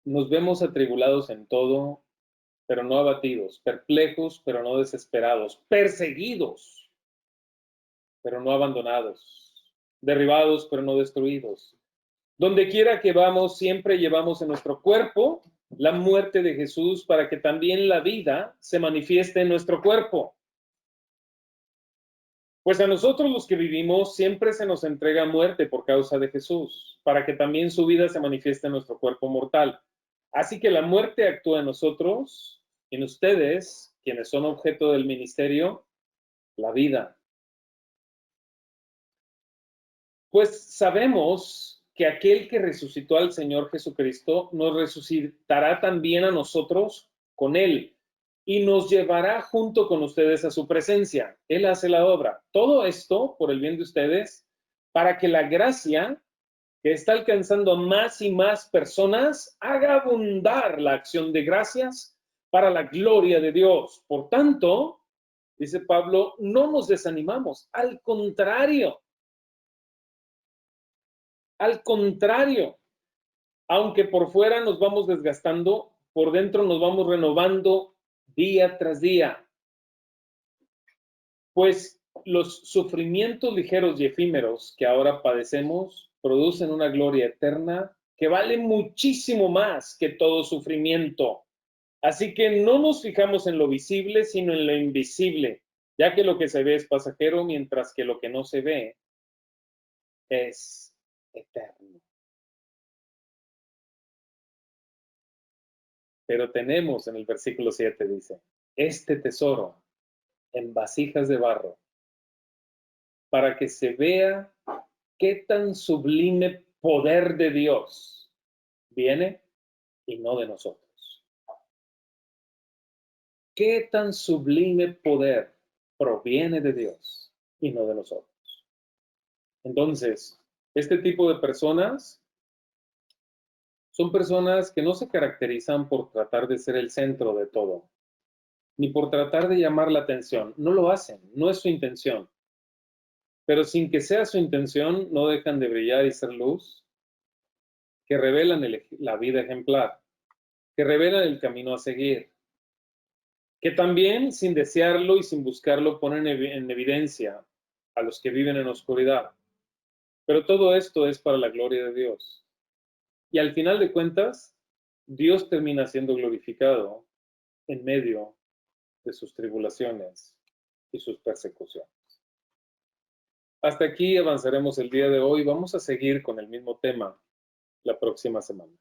nos vemos atribulados en todo, pero no abatidos, perplejos, pero no desesperados, perseguidos, pero no abandonados, derribados, pero no destruidos. Donde quiera que vamos, siempre llevamos en nuestro cuerpo la muerte de Jesús, para que también la vida se manifieste en nuestro cuerpo. Pues a nosotros los que vivimos siempre se nos entrega muerte por causa de Jesús, para que también su vida se manifieste en nuestro cuerpo mortal. Así que la muerte actúa en nosotros, en ustedes, quienes son objeto del ministerio, la vida. Pues sabemos que aquel que resucitó al Señor Jesucristo nos resucitará también a nosotros con Él y nos llevará junto con ustedes a su presencia. Él hace la obra. Todo esto por el bien de ustedes, para que la gracia que está alcanzando a más y más personas haga abundar la acción de gracias para la gloria de Dios. Por tanto, dice Pablo, no nos desanimamos, al contrario, aunque por fuera nos vamos desgastando, por dentro nos vamos renovando día tras día. Pues los sufrimientos ligeros y efímeros que ahora padecemos producen una gloria eterna que vale muchísimo más que todo sufrimiento. Así que no nos fijamos en lo visible, sino en lo invisible, ya que lo que se ve es pasajero, mientras que lo que no se ve es eterno. Pero tenemos en el versículo 7, dice, este tesoro en vasijas de barro, para que se vea qué tan sublime poder de Dios viene y no de nosotros. Qué tan sublime poder proviene de Dios y no de nosotros. Entonces, este tipo de personas son personas que no se caracterizan por tratar de ser el centro de todo, ni por tratar de llamar la atención. No lo hacen, no es su intención. Pero sin que sea su intención, no dejan de brillar y ser luz, que revelan la vida ejemplar, que revelan el camino a seguir, que también, sin desearlo y sin buscarlo, ponen en evidencia a los que viven en oscuridad. Pero todo esto es para la gloria de Dios. Y al final de cuentas, Dios termina siendo glorificado en medio de sus tribulaciones y sus persecuciones. Hasta aquí avanzaremos el día de hoy. Vamos a seguir con el mismo tema la próxima semana.